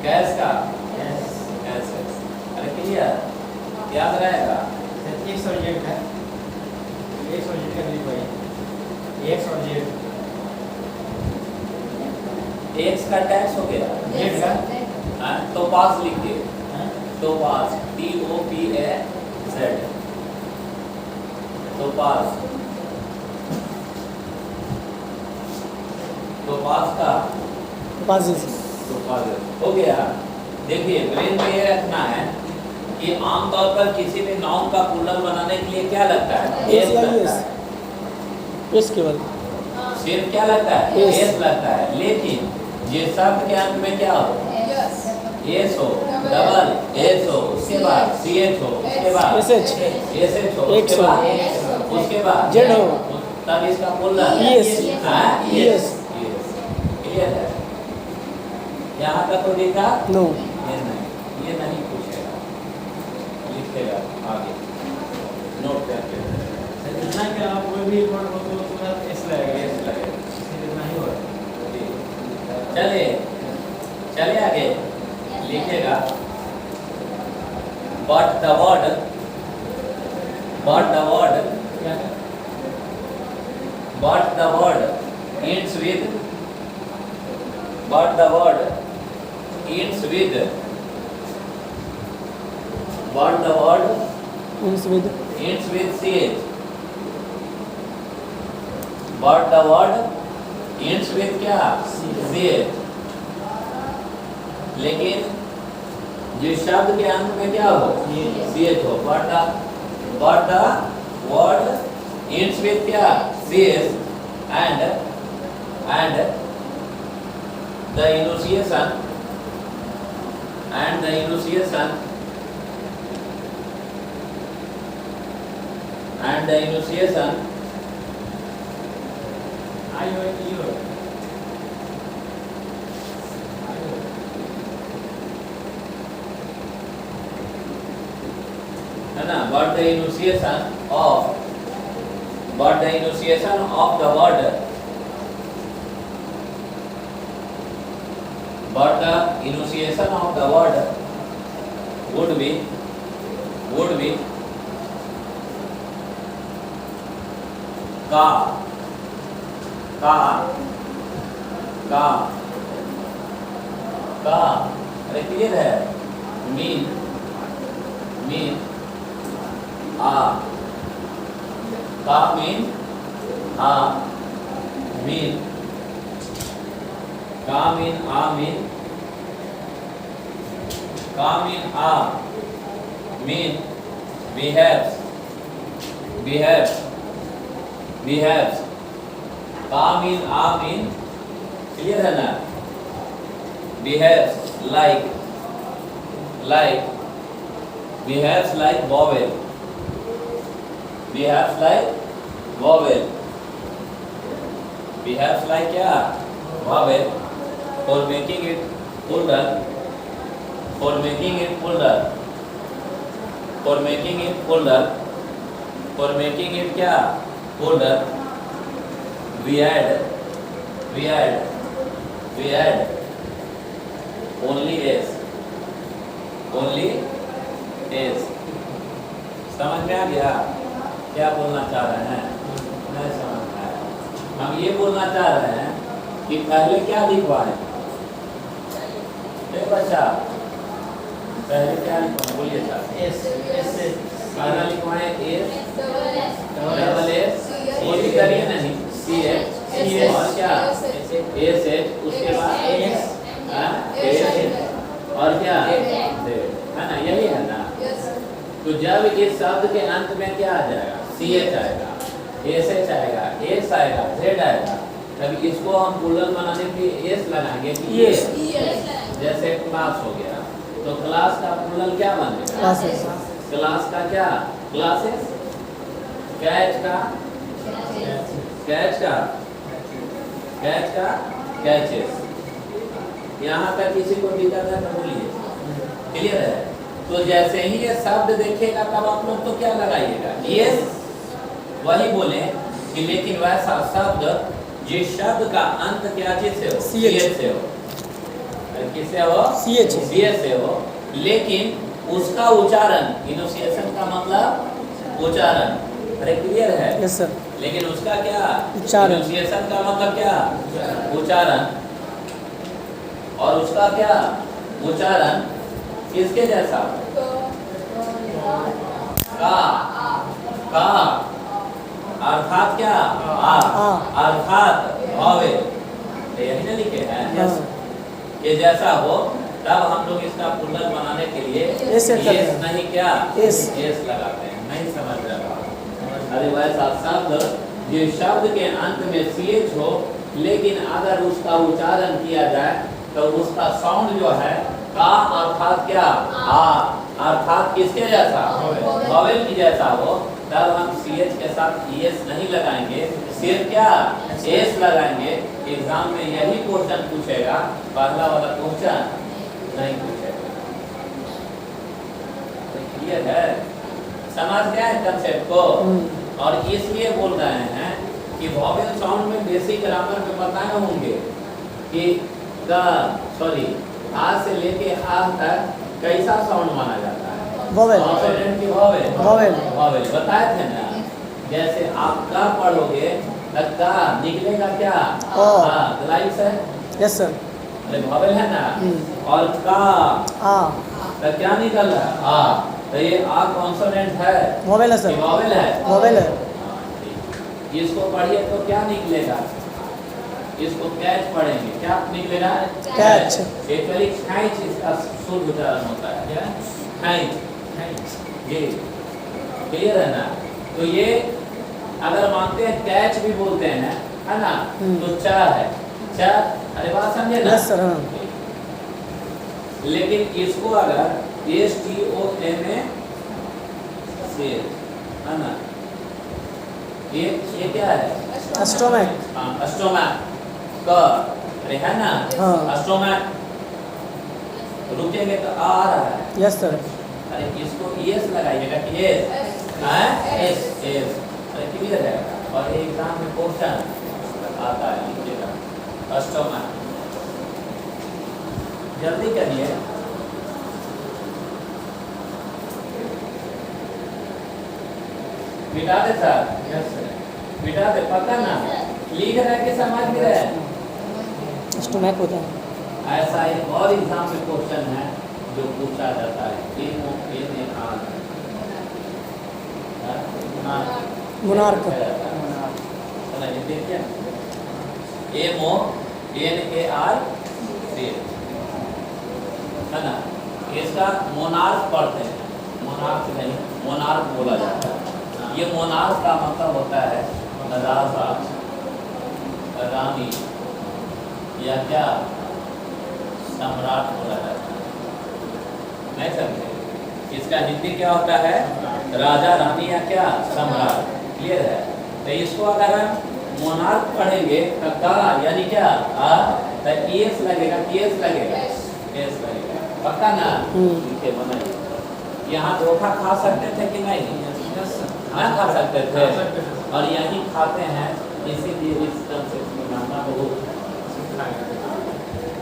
कैश का कैश। अरे क्लियर याद रहेगा। एक्स और जेड है, एक्स और जेड का लिखो भाई, एक्स और जेड, एक्स का टैक्स हो गया, जेड का हाँ तो पास लिखिए, हाँ? तो पास TOPAZ, तो पास, तो पास का पासिस तो पास हो गया। देखिए ब्रेन में ये रखना है कि आमतौर पर किसी भी नाउन का प्लूरल बनाने के लिए क्या लगता है? एस एस या लगता एस, है। एस केवल सिर्फ क्या लगता है? एस। एस लगता है। लेकिन ये शब्द के अंत में क्या हो? एस हो, डबल एस हो, उसके बाद CH हो, उसके बाद SH, SH हो, एक्स उसके हो, बाद उसके बाद जेड हो, तब इसका प्लूरल ES, हाँ, ES। क्लियर है? यहाँ तक हो देखा? नो, ये नहीं पूछेगा, लिखेगा आगे, नोट करके इतना कि आप कोई भी वर्ड हो तो उसका एस लगेगा, एस लगेगा। इतना ही होगा। चलिए चलिए आगे लिखेगा। But the word क्या है? ends with, but the word ends with, but the word means with ends with CH, but the word ends with क्या? CH। लेकिन जिस शब्द के अंत में क्या हो? CH हो, but the word ends with क्या? CH and the enunciation and the enunciation and the enunciation आई हो ई हो, है ना, but the enunciation of the word, but the enunciation of the word would be का अरे क्लियर है? Mean आ, का mean आ, mean का मीन आ, मीन का मीन आ, मीन behaves, का मीन आ, मीन क्लियर है ना? behaves like behaves like vowel, behaves like क्या? vowel, for making it plural, for making it क्या? plural, we add only s। समझ में आ गया क्या बोलना चाह रहे हैं? नहीं समझ में आया। हम ये बोलना चाह रहे हैं कि पहले क्या लिखवाएं? बच्चा पहले क्या लिखवाएं? बोलिए सर। एस एस से पहला लिखवाएं एस, डबल एस, कोई करिए नहीं, CH और क्या? SH, उसके बाद एक्स और क्या? है ना, यही है ना? तो जब इस शब्द के अंत में क्या आ जाएगा? CH आएगा, SH आएगा, S आएगा, Z आएगा, तब इसको हम प्लूरल बनाने के लिए S लगाएंगे कि Yes। जैसे क्लास हो गया, तो क्लास का प्लूरल क्या बनेगा? क्लासेस, क्लास का क्या? क्लासेस। कैच का कैचेस। यहाँ तक किसी को दिक्कत है तो बोलिए, क्लियर है? तो जैसे ही ये शब्द देखेगा तब आप लोग तो क्या लगाइएगा, यस। वही बोले कि लेकिन वैसा शब्द जिस शब्द का अंत क्या चीज से हो, CH से हो, किससे हो, CH से हो, लेकिन उसका उच्चारण, इनोसिएशन का मतलब उच्चारण, अरे क्लियर है, यस सर। लेकिन उसका क्या उच्चारण, इनोसिएशन का मतलब क्या, उच्चारण, और उसका क्या उच्चारण किसके जैसा, का अर्थात क्या, अर्थात भावे, यही ना लिखे हैं, ये जैसा हो, तब हम लोग इसका पुनर बनाने के लिए एस नहीं क्या एस लगाते हैं, नहीं समझ रहा। अरे वैसा शब्द जिस शब्द के अंत में CH हो, लेकिन अगर उसका उच्चारण किया जाए तो उसका साउंड जो है का अर्थात क्या, अर्थात किसके जैसा, वॉवेल की जैसा हो, तब हम CH के साथ ES नहीं लगाएंगे, सिर्फ क्या S लगाएंगे। एग्जाम में यही क्वेश्चन पूछेगा, पहला वाला क्वेश्चन नहीं पूछेगा। क्लियर है, समझ गया है कंसेप्ट को। और इसलिए बोल रहे हैं कि वॉवेल साउंड में बेसिक ग्रामर में बताए होंगे कि आ से लेके आ तक कैसा साउंड माना जाता है, वॉवेल, कॉन्सोनेंट की वॉवेल, वॉवेल बताए थे ना। जैसे आप का पढ़ोगे तब का निकलेगा क्या, ग्लाइस है, यस सर, अरे वॉवेल है ना, और का तो क्या निकल रहा है, तो ये आ कॉन्सोनेंट है, वॉवेल है सर, वॉवेल है, वॉवेल है। इसको पढ़िए तो क्या निकलेगा, इसको कैच पढ़ेंगे, क्या निकलेगा, कैच। एक्चुअली खैच इसका शुद्ध उच्चारण होता है, क्या खैच, ये क्लियर है ना। तो ये अगर मानते हैं कैच भी बोलते हैं, है ना, तो चा है, चा, अरे बात समझे ना, यस सर। लेकिन इसको अगर STOMA से, है ना, ये क्या है, स्टोमक, स्टोमक का, अरे है ना, स्टोमक, रुकेंगे तो आ रहा है, यस सर। अरे इसको ES लगाइएगा कि एस, अरे क्लियर है। और एग्जाम में क्वेश्चन आता है, लिखिएगा स्टोमक, जल्दी करिए। मिटा दे सर, मिटा दे, पता ना लिख रहे कि समझ भी रहे, स्टोमक होता है। ऐसा एक और एग्जाम में क्वेश्चन है जो पूछा जाता है, मुनार्क, देखिए MONARC, है ना, इसका मोनार्क पढ़ते हैं, मोनार्क नहीं, मोनार्क बोला जाता है। ये मोनार्क का मतलब होता है राजा, रानी, या क्या सम्राट बोला जाता है, नहीं समझे। इसका हिंदी क्या होता है, राजा, रानी, या क्या सम्राट, क्लियर है। तो इसको अगर हम मोनार्क पढ़ेंगे तो का यानी क्या, तो ES लगेगा, ES लगेगा, ES लगेगा, पक्का ना, लिखे बनाइए। यहाँ धोखा खा सकते थे कि नहीं, खा सकते थे, और यही खाते हैं, इसीलिए इस कंसेप्ट में मानना बहुत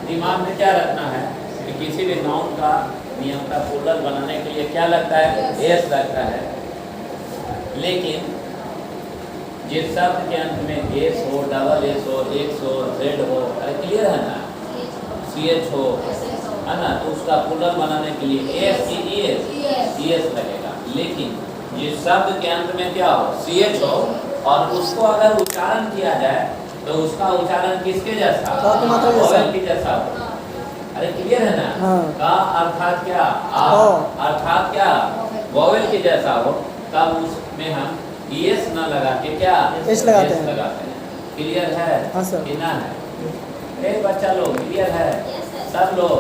दिमाग में क्या रखना है कि किसी भी नाउन का नियमता प्लूरल बनाने के लिए क्या लगता है, एस लगता है। लेकिन जिस शब्द के अंत में एस हो, डबल एस हो, एक्स हो, जेड हो, अरे क्लियर है ना, CH हो, है ना, तो उसका प्लूरल बनाने के लिए एस की ES लगेगा। लेकिन जिस शब्द के अंत में क्या हो, CH हो, और उसको अगर उच्चारण किया जाए तो उसका उच्चारण किसके जैसा, वॉवेल के जैसा हो। अरे क्लियर है ना, का अर्थात क्या, अर्थात क्या वॉवेल के जैसा हो, तब उसमें हम ES ना लगा के क्या एस लगाते हैं। क्लियर है, हाँ सर, कि ना है, बच्चा लोग क्लियर है, सब लोग।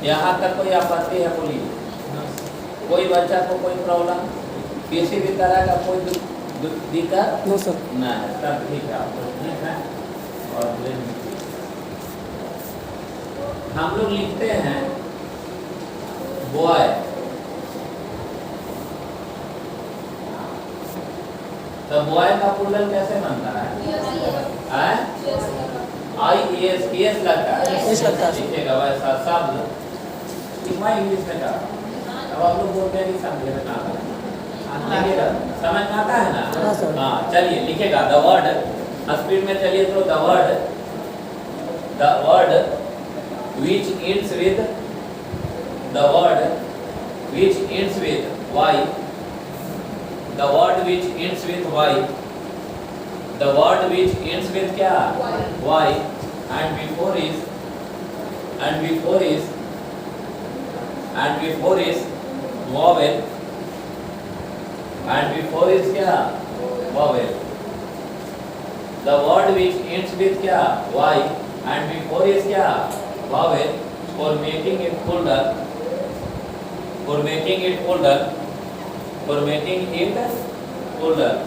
यहाँ तक कोई आपत्ति है, बोलिए। कोई बच्चा को कोई प्रॉब्लम, किसी भी तरह का कोई दिक्कत नो सर, ना है, सब ठीक है, आप लोग ठीक है। और हम लोग लिखते हैं बॉय, तो बॉय का प्लूरल कैसे बनता है? IES लगता है, एस लगता है। लिखेगा वैसा शब्द कि मैं इंग्लिश में कहा। अब आप लोग बोलते हैं कि समझे में ना लिखेगा, समझ में आता है ना? हाँ सर। हाँ, चलिए लिखेगा द वर्ड, स्पीड में चलिए तो the word which ends with the word which ends with y, the word which ends with y, the word which ends with क्या? y, and before is vowel, and before is क्या? vowel. The word which ends with क्या? y, and before is क्या? vowel, for making it plural, for making it plural, for making it plural,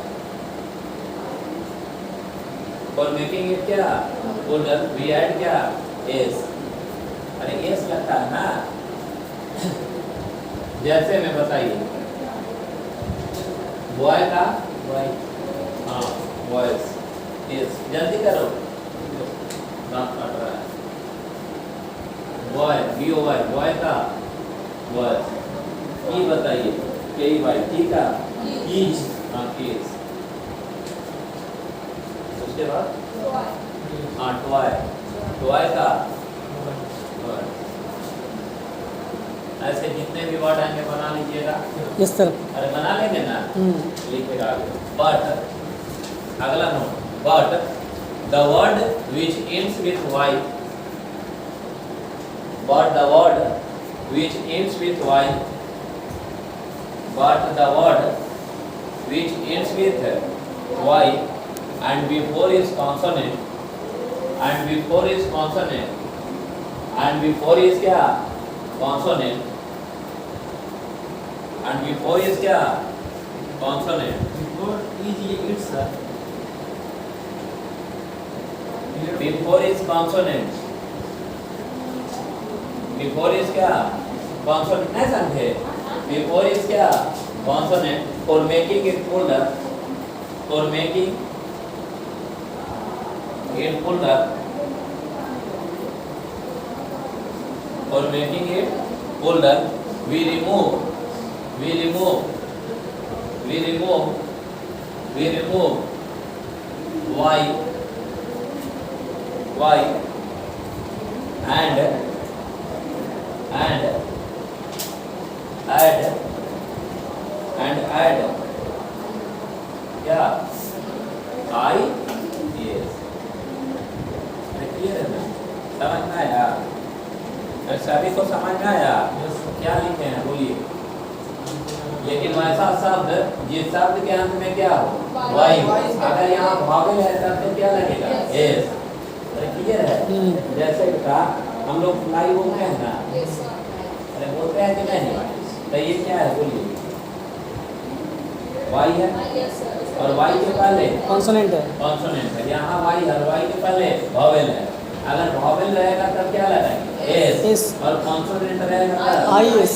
for making it क्या? plural, we add क्या? s. अरे s लगता है ना, जैसे में बताइए बॉय का हाँ बॉयज, yes, जल्दी करो, दांत काट रहा है। बॉय BOY, बॉय का बॉयज, की बताइए KEY, ठीक है, कीज, हाँ कीज। उसके बाद हाँ टॉय, टॉय का टॉय। ऐसे जितने भी वर्ड आएंगे बना लीजिएगा। Yes sir. अरे बना लेंगे ना, लिखेगा आगे। बट, अगला note, but the word which ends with y, but the word which ends with y, but the word which ends with y and before is consonant, and before is consonant, and before is क्या? consonant, and before is क्या? consonant, Before is ये it's sir. before is consonant, before is क्या? consonant, नहीं समझे? before is क्या? consonant, for making it plural, for making it plural, for making it plural, we remove y and add क्या? I, yes, clear है ना? समझ में आया? सभी को समझ में आया? क्या लिखे हैं बोलिए? लेकिन वैसा शब्द जिस शब्द के अंत में क्या हो? y, अगर यहाँ भावेल है तब तो क्या लगेगा? yes, क्लियर है? जैसे का हम लोग फ्लाई बोलते हैं ना, अरे बोलते हैं कि नहीं? तो ये क्या है बोलिए? y है और y के पहले कॉन्सोनेंट है। कॉन्सोनेंट है। यहाँ y है और y के पहले वॉवेल है। अगर वॉवेल रहेगा तब क्या लगाएंगे? s, और कॉन्सोनेंट रहेगा तब IES,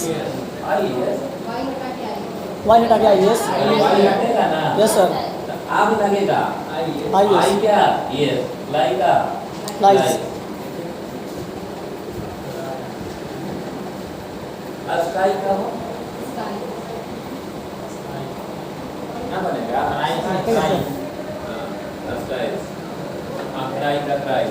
IES, वाई हटा के IES। y हटेगा ना, यस सर। तो अब लगेगा IES, I क्या? yes, लाएगा लाइस। स्काई का हो ना बनेगा स्काई क्राई का क्राई,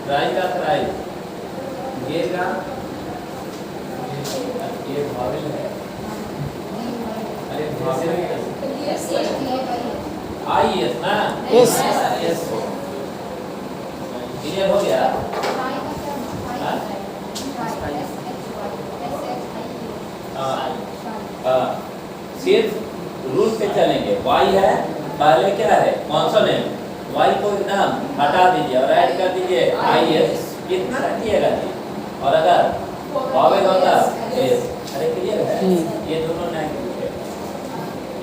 क्राई का क्राई, ये का ये भावेल है। अरे भावेल IES ना, Yes. yes, क्लियर हो गया? सिर्फ रूल पे चलेंगे। y है पहले क्या है? कॉन्सोनेंट, y को ना हटा दीजिए और ऐड कर दीजिए IS, कितना रखिएगा जी? और अगर वॉवेल होता yes, अरे क्लियर है? ये दोनों नहीं है,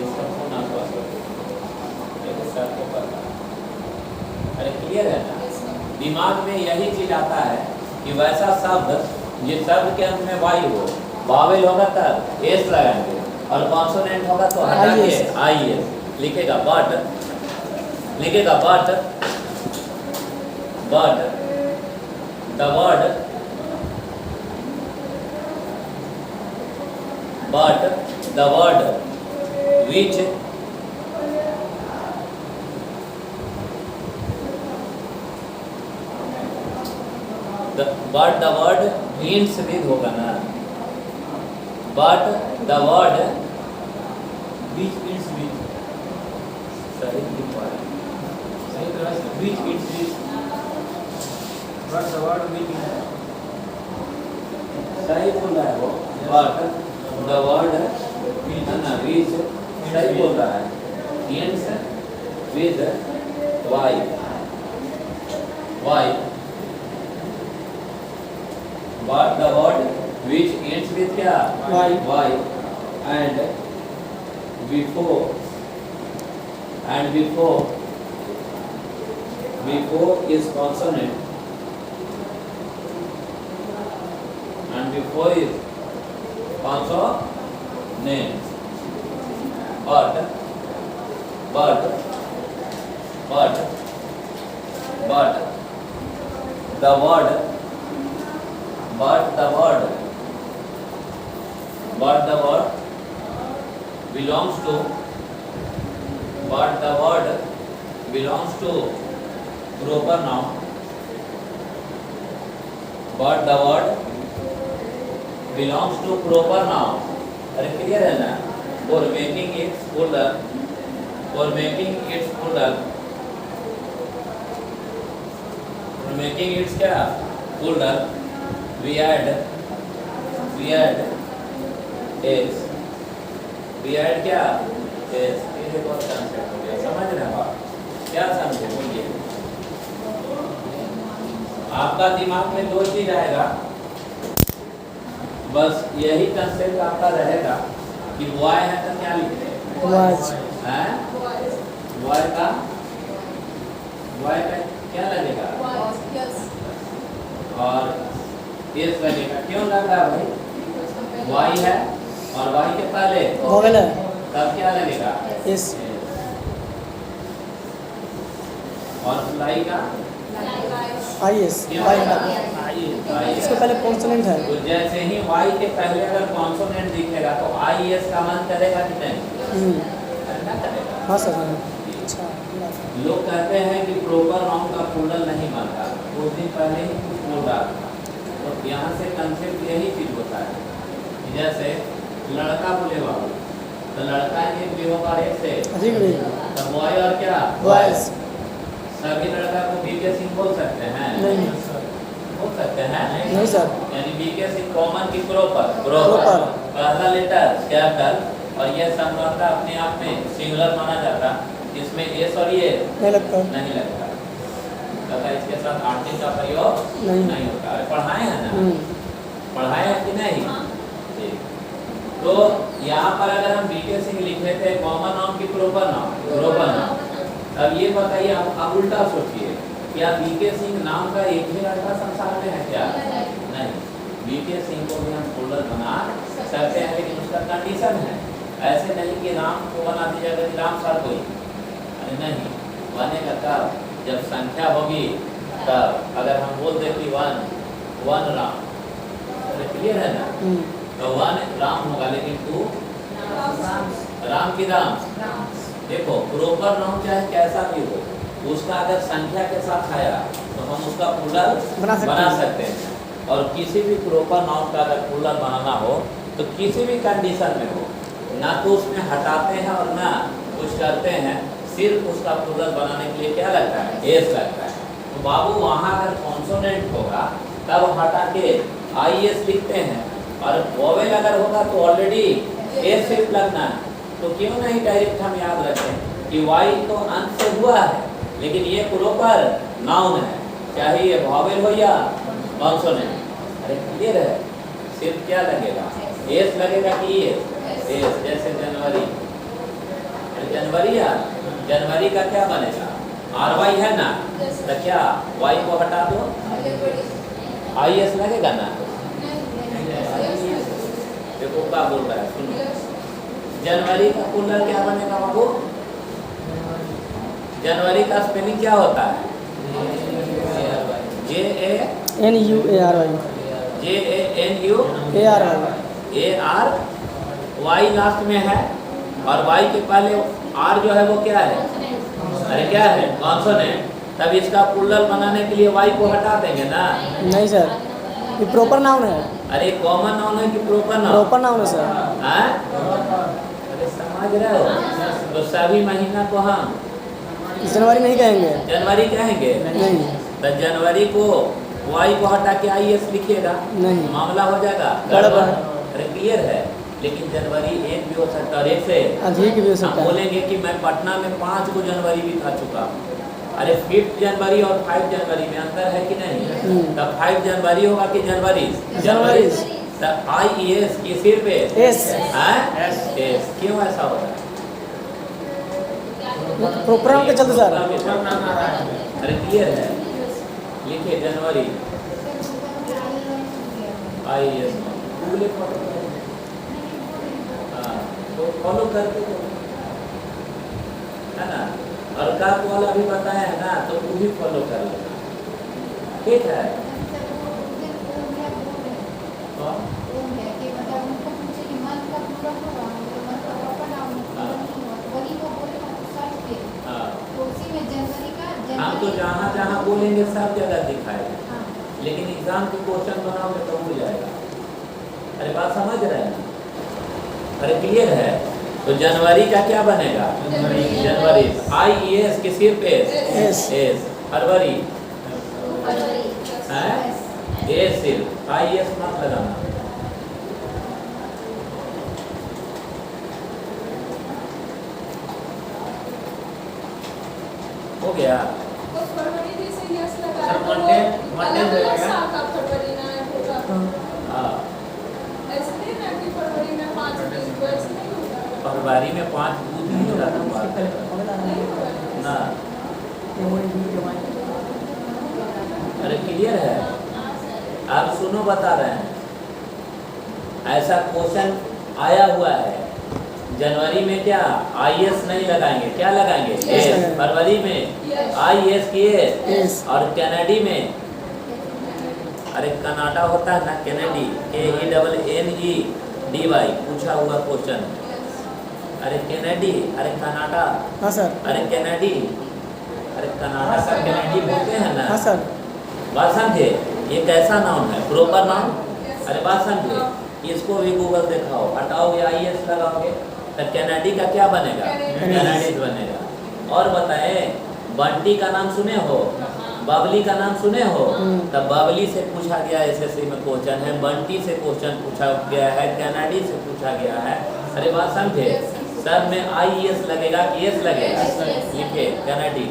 इसका फोन आपको आपको पता अरे क्लियर है ना? दिमाग में यही चीज आता है कि वैसा शब्द जिस शब्द के अंत में वाई हो, वावेल होगा तब एस लगाएंगे और कॉन्सोनेंट होगा तो हटा के आई एस लिखेगा। बट लिखेगा but the word which the word ends with होगा ना, but the word which ends with, सही लिखवा है। सही तरह से which ends with, but the word which सही बोल रहा है वो, but the word which सही बोल रहा है, ends with y but the word which ends with क्या y and before is consonant and before is consonant but the word belongs to proper noun, but the word belongs to proper noun। अरे clear है ना? For making its plural, क्या plural, we add क्या is, ये बहुत concept हो गया, समझ रहे हैं आप? क्या समझे बोलिए? आपका दिमाग में दो चीज आएगा, बस यही कंसेप्ट आपका रहेगा कि वाई है तो क्या लिखते हैं? वाई का क्या लगेगा? और एस लगेगा। क्यों लग रहा है भाई? वाई है और वाई के पहले वोवेल है, तब क्या लगेगा? एस। और फ्लाई का आई एस, इसके पहले कॉन्सोनेंट है। तो जैसे ही वाई के पहले अगर कॉन्सोनेंट दिखेगा तो आई एस का मन करेगा कि नहीं? ना करेगा। हाँ सर। अच्छा, लोग कहते हैं कि प्रॉपर नाउन का प्लूरल नहीं बनता, कुछ दिन पहले ही कुछ बोल रहा था। तो यहाँ से कंसेप्ट यही चीज होता है कि जैसे लड़का बोले बाबू तो लड़का एक भी होगा एक से, तो बॉय और क्या बॉयज। सभी लड़का को बी के सिंह बोल सकते हैं? नहीं बोल सकते हैं? नहीं सर। यानी बी के सिंह कॉमन की प्रॉपर पहला लेटर कैपिटल और ये संवर्ता अपने आप में सिंगुलर माना जाता, इसमें एस और ये नहीं लगता तथा इसके साथ आर्टिकल का प्रयोग नहीं होता है। पढ़ाए हैं ना? पढ़ाए हैं कि नहीं? तो यहाँ पर अगर हम बी के सिंह लिखे थे कॉमन नाउन की प्रॉपर नाउन, अब ये बताइए आप उल्टा सोचिए, क्या बी के सिंह नाम का एक ही लड़का संसार में है क्या? नहीं, बी के सिंह को भी हम प्लूरल बना सकते हैं, लेकिन उसका कंडीशन है। ऐसे नहीं कि राम को बना दीजिएगा कि राम सर कोई, अरे नहीं, बनेगा तब जब संख्या होगी तब। अगर हम बोल दे कि वन राम, अरे क्लियर है ना? तो वन राम होगा, लेकिन टू राम की राम। देखो प्रॉपर नाउन चाहे कैसा भी हो, उसका अगर संख्या के साथ आया तो हम उसका प्लूरल बना सकते हैं। और किसी भी प्रॉपर नाउन का अगर प्लूरल बनाना हो तो किसी भी कंडीशन में हो, ना तो उसमें हटाते हैं और ना कुछ करते हैं, सिर्फ उसका प्लूरल बनाने के लिए क्या लगता है? एस लगता है। तो बाबू वहाँ अगर कॉन्सोनेंट होगा तब हटा के आई एस लिखते हैं, और वोवेल अगर होगा तो ऑलरेडी एस सिर्फ लगना है। तो क्यों नहीं डायरेक्ट हम याद रखें कि वाई तो अंत से हुआ है, लेकिन ये प्रॉपर नाउन है, चाहे ये वोवेल हो या कॉन्सोनेंट। अरे क्लियर है? सिर्फ क्या लगेगा? एस लगेगा कि एस। जैसे जनवरी, जनवरी यार, जनवरी का क्या बनेगा? RY है ना, तो क्या Y को हटा दो, IS लगेगा ना। देखो क्या बोल रहा है, सुनो। जनवरी का प्लूरल क्या बनेगा बाबू? जनवरी का स्पेलिंग क्या होता है? NUARY JANUARY लास्ट में है, और Y के पहले R जो है वो क्या है? अरे क्या है? कॉन्सोनेंट। तब इसका प्लूरल बनाने के लिए Y को हटा देंगे ना। नहीं सर, ये प्रॉपर नाउन है। अरे कॉमन नाउन है कि प्रॉपर नाउन? प्रॉपर नाउन है सर। हाँ? अरे समझ रहे हो? तो सभी महीना को हम जनवरी नहीं कहेंगे। जनवरी कहेंगे। नहीं तो जनवरी को Y को हटा के IS लिखिएगा, नहीं, मामला हो जाएगा गड़बड़। अरे क्लियर है। लेकिन जनवरी एक भी हो सकता है, और एक से अधिक भी हो हम सकता है। बोलेंगे कि मैं पटना में 5 को जनवरी भी खा चुका हूँ। अरे 5 जनवरी और 5 जनवरी में अंतर है कि नहीं? तब 5 जनवरी होगा कि जनवरी? जनवरी। तब IES की सिर पे एस एस। क्यों ऐसा होता है? प्रोग्राम के चलते सर। अरे क्लियर है, लिखिए जनवरी IES गूगल फॉलो। हाँ तो फॉलो करके तो है ना, और का वाला भी बताया है ना, तो वो भी फॉलो कर लेना, ठीक है। हम तो जहाँ जहाँ बोलेंगे सब जगह दिखाएगा, लेकिन एग्जाम के क्वेश्चन बनाओगे तो हो जाएगा। अरे बात समझ रहे हैं? अरे क्लियर है। तो जनवरी का क्या बनेगा? जनवरी IES के सिर पे एस। फरवरी है ए सिर IES मत लगाना। हो गया। हाँ फरवरी में 5 बूथ नहीं होगा ना। अरे क्लियर है। आप सुनो, बता रहे हैं, ऐसा क्वेश्चन आया हुआ है। जनवरी में क्या IS नहीं लगाएंगे, क्या लगाएंगे? एस। फरवरी में IS किए, और कनाडी में, अरे कनाडा होता है ना, कनाडी KENNEDY पूछा हुआ क्वेश्चन। अरे कनाडी, अरे कनाडा, हाँ सर। अरे कनाडी, अरे कनाडा का कनाडी बोलते हैं ना। हाँ सर। बात समझे? ये कैसा नाउन है? Proper noun. अरे बात समझे? इसको भी गूगल दिखाओ, हटाओगे IS लगाओगे तो कनाडी का क्या बनेगा? कनाडीज बनेगा। और बताए, बंटी का नाम सुने हो? बबली का नाम सुने हो? तब बबली से पूछा गया SSC में क्वेश्चन है, बंटी से क्वेश्चन पूछा गया है, कनाडी से पूछा गया है। अरे बात समझे? सब में IES लगेगा कि एस लगेगा? लिखे कनाडी।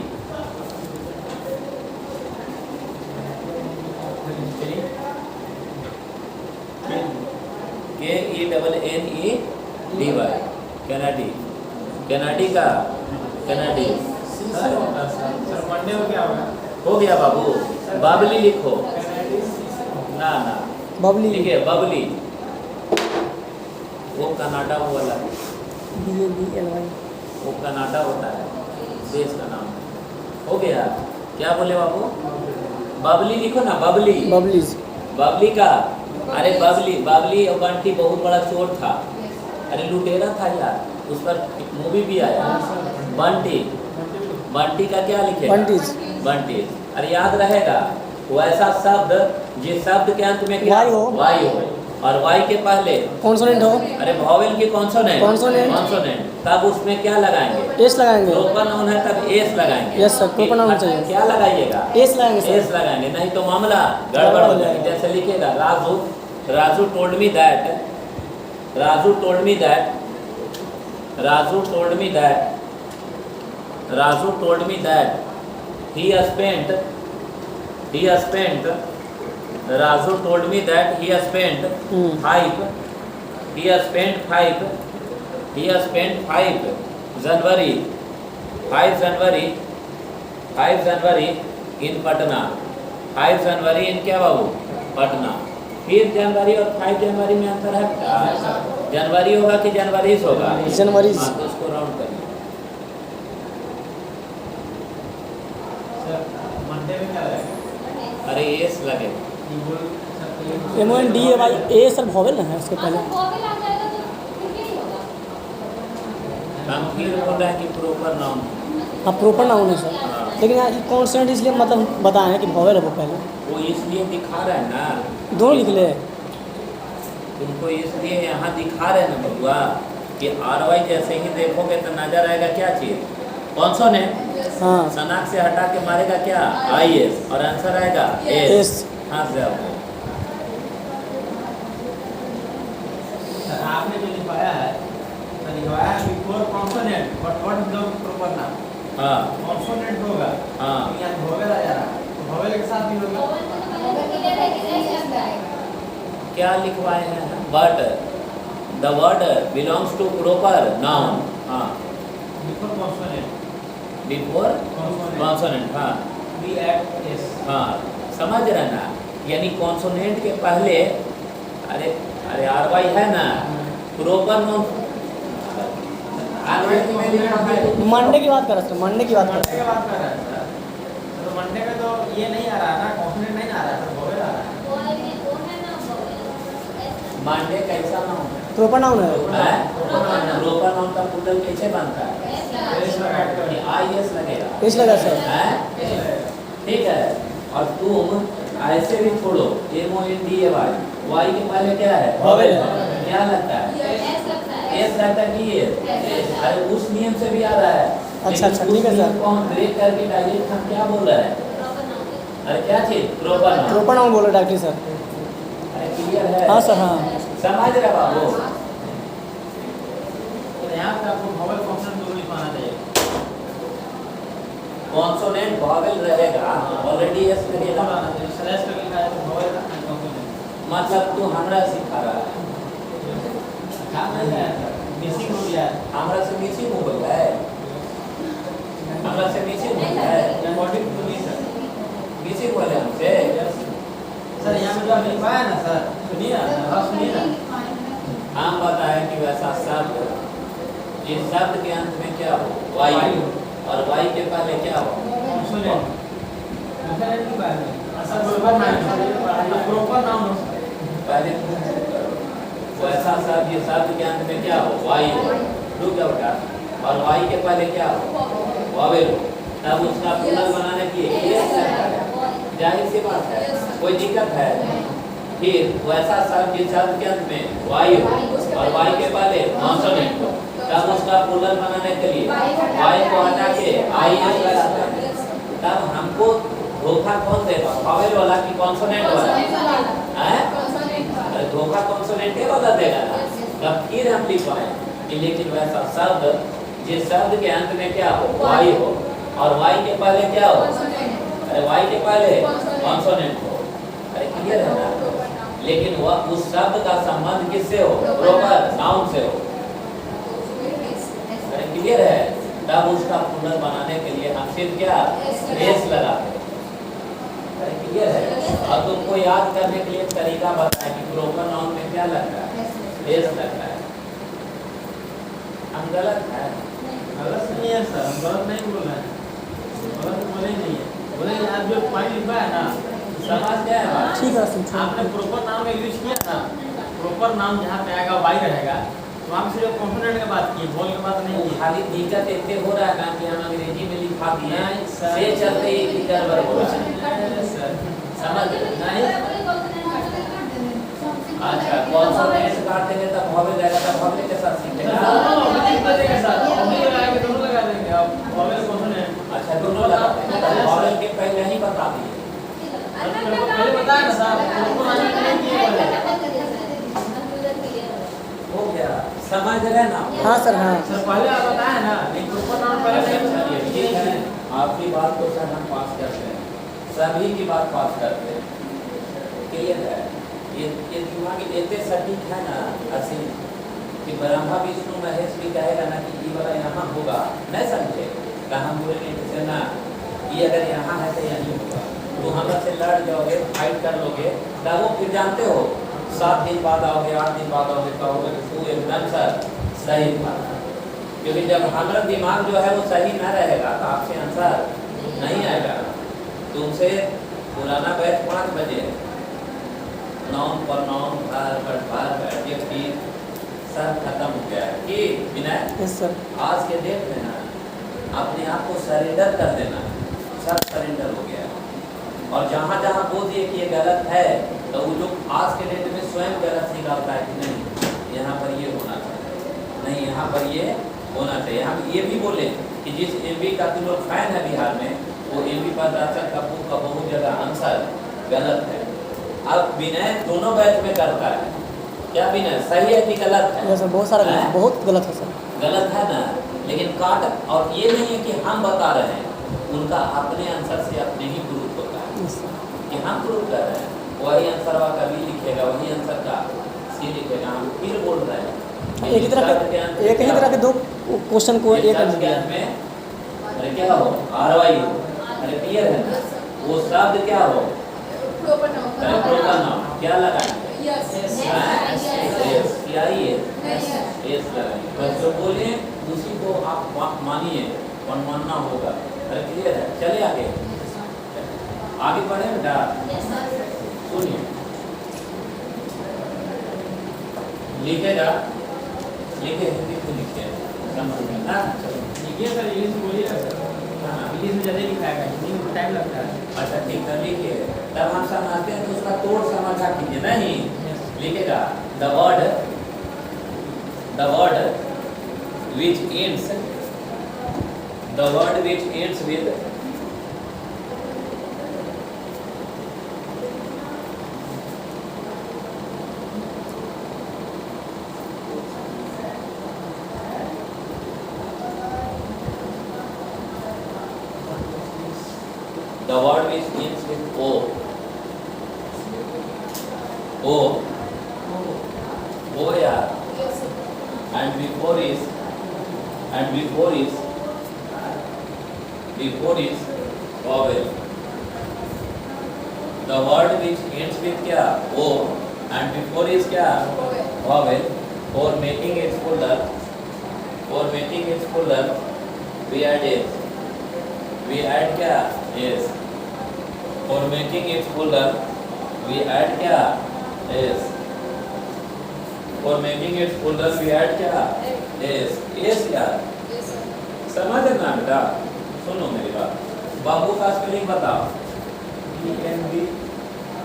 KENNEDY कनाडी, कनाडी का कनाडी। हो गया बाबू। बबली लिखो ना, बबली। लिखे बबली। वो कनाडा वाला, BABLY। वो कनाडा होता है, देश का नाम। हो गया। क्या बोले बाबू? बबली लिखो ना, बबली। बबलीज। बबली का, अरे बबली और बंटी बहुत बड़ा चोर था। अरे लुटेरा था यार, उस पर मूवी भी आया। बंटी का क्या लिखे? बंटीज। अरे याद रहेगा, वैसा शब्द जिस शब्द के अंत में क्या वाई हो, और वाई के पहले कॉन्सोनेंट हो। अरे वॉवेल की कॉन्सोनेंट, तब उसमें क्या लगाएंगे? एस लगाएंगे। प्रॉपर नाउन है तब एस लगाएंगे। यस सर, प्रॉपर नाउन चाहिए। क्या लगाइएगा? एस लगाएंगे सर। एस लगाएंगे, नहीं तो मामला गड़बड़ हो जाएगा। जैसे लिखेगा Raju told me that he spent Raju told me that he spent 5 January 5 जनवरी इन पटना, 5 जनवरी इन क्या बाबू, पटना। फिर जनवरी और 5 जनवरी में अंतर है क्या? जनवरी होगा कि जनवरी होगा? जनवरी। हाँ, तो उसको राउंड करिए। सर मंडे में क्या लगेगा? अरे एस लगे, MONDAY ए सर वॉवेल ना है उसके पहले। हम फिर बोल रहे हैं कि प्रॉपर नाउन। हाँ प्रोपर नाउन है सर, लेकिन यहाँ कॉन्सोनेंट इसलिए मतलब बताए हैं कि वॉवेल है वो पहले। वो इसलिए दिखा रहा है ना, दोनों लिख ले। तुमको इसलिए यहाँ दिखा रहे हैं ना बबुआ कि RY जैसे ही देखोगे तो नजर आएगा क्या चीज, कॉन्सोनेंट। हाँ सनाक से हटा के मारेगा क्या, IS, और आंसर आएगा एस। एस। हाँ जाओ। सर आपने जो लिखवाया है, तो लिखवाया है before consonant, but what is the proper noun? हाँ कॉन्सोनेंट होगा, हाँ, तो यहाँ वोवेल आ जा रहा है, तो वोवेल के साथ भी होगा। क्या लिखवाए हैं, but the word belongs to proper noun. हाँ, before consonant, before consonant consonant. हाँ वी ऐड एस। हाँ, समझ रहे ना, यानी कॉन्सोनेंट के पहले, अरे अरे RY है ना, प्रॉपर नाउन। मंडे की बात कर रहा सर, मंडे की बात कर मंडे रहा का बात कर रहे हैं सर, तो मंडे में तो ये नहीं आ रहा है ना, कॉन्सोनेंट नहीं आ रहा है, तो वोवेल आ रहा है। मांडे कैसा नाउन है? प्रोपर नाउन है। प्रॉपर नाउन का पुटल कैसे बनता है? एस लगा के IS लगेगा। एस लगा सर। हैं? ठीक है, और तुम ऐसे भी छोड़ो, MONDAY, Y के पहले क्या है, वॉवेल। क्या लगता है, एस लगता है कि ये, अरे उस नियम से भी आ रहा है। अच्छा, लेकिन ठीक है उस सर। नियम को हम ब्रेक करके डायरेक्ट हम क्या बोल रहे हैं, अरे क्या चीज, प्रॉपर नाउन। प्रोपर नाउन बोलो डॉक्टर सर। अरे क्लियर है? हाँ सर हाँ। समझ रहे बाबू? तो यहाँ पे आपको वोवेल कॉन्सोनेंट दोनों लिखवाना चाहिए। कॉन्सोनेंट वॉवेल रहेगा, ऑलरेडी एस लगेगा। स्लैश करके लिखा है तो वोवेल एंड कॉन्सोनेंट। मतलब तू हमरा सिखा रहा है, क्या नहीं है सर, मिसिंग हो गया है। हमरा से मिसिंग हो गया है, हमरा से मिसिंग हो गया है, according to me sir. Missing हो गया हमसे। सर यहाँ में जो आप लिखवाया ना सर, सुनिए ना, हाँ सुनिए ना। हम बताएं कि वैसा शब्द, इस शब्द के अंत में क्या हो, Y हो, और Y के पहले क्या हो, कॉन्सोनेंट। कॉन्सोनेंट की बात है। Sir proper noun, proper noun हो। पहले वैसा शब्द, ये शब्द के अंत में क्या हो, Y हो, रुक जाओ बेटा, और Y के पहले क्या हो, वॉवेल हो, तब उसका प्लूरल बनाने की जाहिर सी बात है, कोई दिक्कत है? फिर वैसा शब्द जिस शब्द के अंत में Y हो और Y के पहले कॉन्सोनेंट हो, तब उसका प्लूरल बनाने के लिए Y को हटा के IS लगाते हैं। तब हमको धोखा कौन देगा, वॉवेल वाला कि कॉन्सोनेंट वाला? हैं? अरे धोखा कॉन्सोनेंट वाला देगा ना। तब फिर हम लिखवाएं कि लेकिन वैसा शब्द जिस शब्द के अंत में क्या हो, Y हो, और Y के पहले क्या हो, अरे Y के पहले कॉन्सोनेंट हो। अरे क्लियर है ना? लेकिन वह उस शब्द का संबंध किससे हो, प्रॉपर नाउन से हो। अरे क्लियर है? तब उसका प्लूरल बनाने के लिए हम सिर्फ क्या, एस लगाते हैं। अरे क्लियर है? और तुमको याद करने के लिए एक तरीका बताया कि प्रॉपर नाउन में क्या लगता है, एस लगता है। हम गलत है? गलत नहीं है सर, हम गलत नहीं बोल रहे हैं, गलत बोले नहीं है, बोले आप जो पॉइंट लिखा है ना, समझ गए बात? ठीक है सर। आपने प्रॉपर नाउन का यूज किया ना, प्रॉपर नाउन जहाँ पे आएगा वाई रहेगा, तो आप सिर्फ कॉम्पोनेंट की बात की, बोल की बात नहीं की। खाली दिक्कत इतने हो रहा है ना कि हम अंग्रेजी में लिखा दिए, नहीं सर। से चलते ही गड़बड़ हो रहा है। नहीं सर, समझ गए? नहीं अच्छा, कॉन्सोनेंट काट देंगे तब वॉवेल जाएगा, तब वॉवेल के साथ सीखेगा। दोनों लगा देंगे आप, वॉवेल कॉन्सोनेंट। अच्छा, दोनों लगा देंगे, तब वॉवेल के पहले ही बता दिए। पहले बताया ना सर, प्रॉपर नाउन नहीं किए पहले। हो गया, समझ रहे ना? हाँ सर हाँ। सर पहले आप बताया ना, लेकिन प्रॉपर नाउन पहले नहीं चलिए, बताया। ठीक है, आपकी बात को सर हम पास करते हैं, सभी की बात पास करते हैं। क्लियर है? ये दिमाग इतने सटीक है ना असीम कि ब्रह्मा विष्णु महेश भी कहेगा ना कि ये वाला यहाँ होगा, नहीं समझे? कहाँ बोलेंगे जैसे ना ये अगर यहाँ है तो यहीं होगा। तो हमरा से लड़ जाओगे, फाइट कर लोगे, तब वो फिर जानते हो 7 दिन बाद आओगे, 8 दिन बाद आओगे, कहोगे कि तू एकदम सर सही था। क्योंकि जब हमारा दिमाग जो है वो सही ना रहेगा तो आपसे आंसर नहीं आएगा। तुमसे पुराना बैच 5 बजे, नाउन प्रोनाउन वर्ब एडजेक्टिव सब खत्म हो गया है कि विनय। Yes sir. आज के डेट में ना अपने आप को सरेंडर कर देना, सब सरेंडर हो गया है। और जहाँ जहाँ बोल दिए कि ये गलत है तो वो लोग आज के डेट में स्वयं गलत निकालता है कि नहीं यहाँ पर ये होना चाहिए, नहीं यहाँ पर ये होना चाहिए। हम ये भी बोले कि जिस एमपी का तुम लोग फैन है बिहार में, वो एमपी पदराचक का बुक का बहुत जगह आंसर गलत है। अब विनय दोनों बैच में करता है, क्या विनय सही है कि गलत है? यस सर, बहुत सारा हैं? बहुत गलत है सर। गलत है ना, लेकिन काट। और ये नहीं है कि हम बता रहे हैं, उनका अपने आंसर से अपने ही प्रूफ होता है यस सर। कि हम प्रूफ कर रहे हैं। वही आंसर का बी लिखेगा, वही आंसर का सी लिखेगा। हम फिर बोल रहे हैं एक ही तरह के 2 क्वेश्चन को एक कर दिया में अरे क्या हो आरवाई हो, अरे क्लियर है ना। वो शब्द क्या हो, proper noun. अरे proper noun क्या लगाएंगे? Yes. Yes, क्या ही है? Yes. Yes लगाएंगे। बस जो बोले उसी को आप मानिए और मानना होगा। अरे क्लियर है, चलिए आगे आगे बढ़े बेटा। सुनिए, लिखेगा, लिखे हिंदी को लिखे समझ में ना। लिखिए सर, इंग्लिश में बोलिए ना सर। हाँ, इंग्लिश में ज़्यादा लिखाएगा, हिंदी में टाइम लगता है। अच्छा ठीक है, लिखिए। तब हम समझते हैं तो उसका तोड़ समझा कीजिए। नहीं लिखेगा the word which ends with the word which ends with O. O यार, and before is vowel. The word which ends with क्या O and before is क्या vowel. For making its plural we add s. We add क्या s. For making its plural we add क्या s. For making its plural we add क्या s. s यार समझ ना बेटा। सुनो मेरी बात, बाबू का स्पेलिंग बताओ।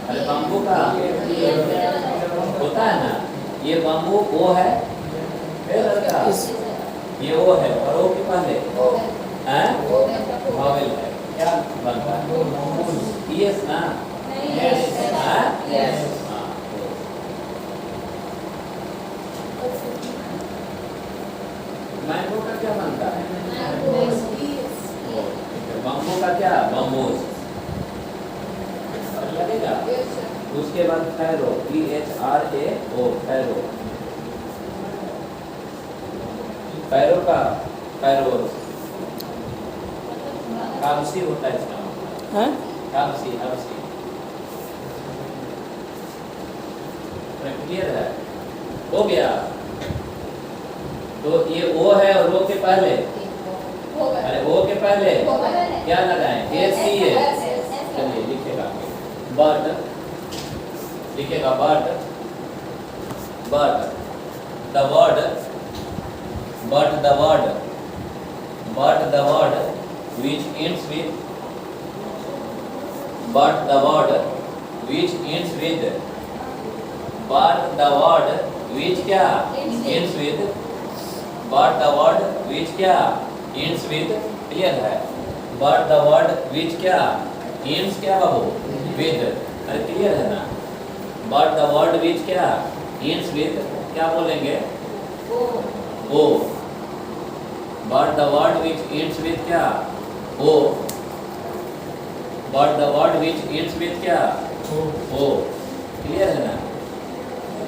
अरे बम्बू का होता है ना, ये बम्बू ओ है, लड़का ये ओ है और ओ के पहले हैं वावेल है, क्या बनता है यस ना। मैंगो का क्या बनता है? बम्बू का क्या बम्बूस लगेगा। उसके बाद फैरो PHRAO फैरो, फैरो का फैरोस हब्सी होता है इसका हैं? हब्सी क्लियर है, हो गया। तो ये ओ है और ओ के पहले, अरे ओ के पहले क्या लगाएं एस ही है। चलिए लिखेगा बट, लिखेगा but the word which ends with but the word which ends with क्या ends with but the word which क्या ends with क्लियर है। but the word which क्या ends क्या बाबू with, अरे क्लियर है ना। but the word which क्या ends with क्या बोलेंगे ओ। but the word which ends with क्या ओ। but the word which ends with क्या ओ, क्लियर है ना।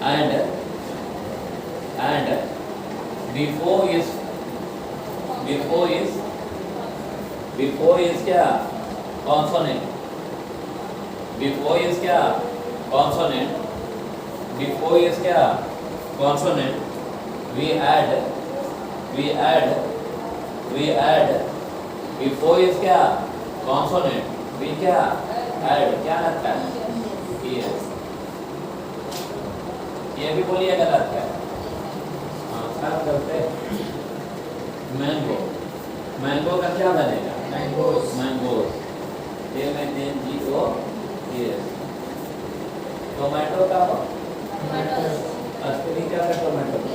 and before is क्या कॉन्सोनेंट, बिफोर इज क्या कॉन्सोनेंट, बिफोर इज क्या consonant, we add before is क्या कॉन्सोनेंट, वी क्या ऐड क्या लगता है ये भी बोलिए गलत है। हाँ सब करते। मैंगो, मैंगो का क्या बनेगा mangoes mangoes, MNGO yes। Tomato का असली क्या है टोमेटो का?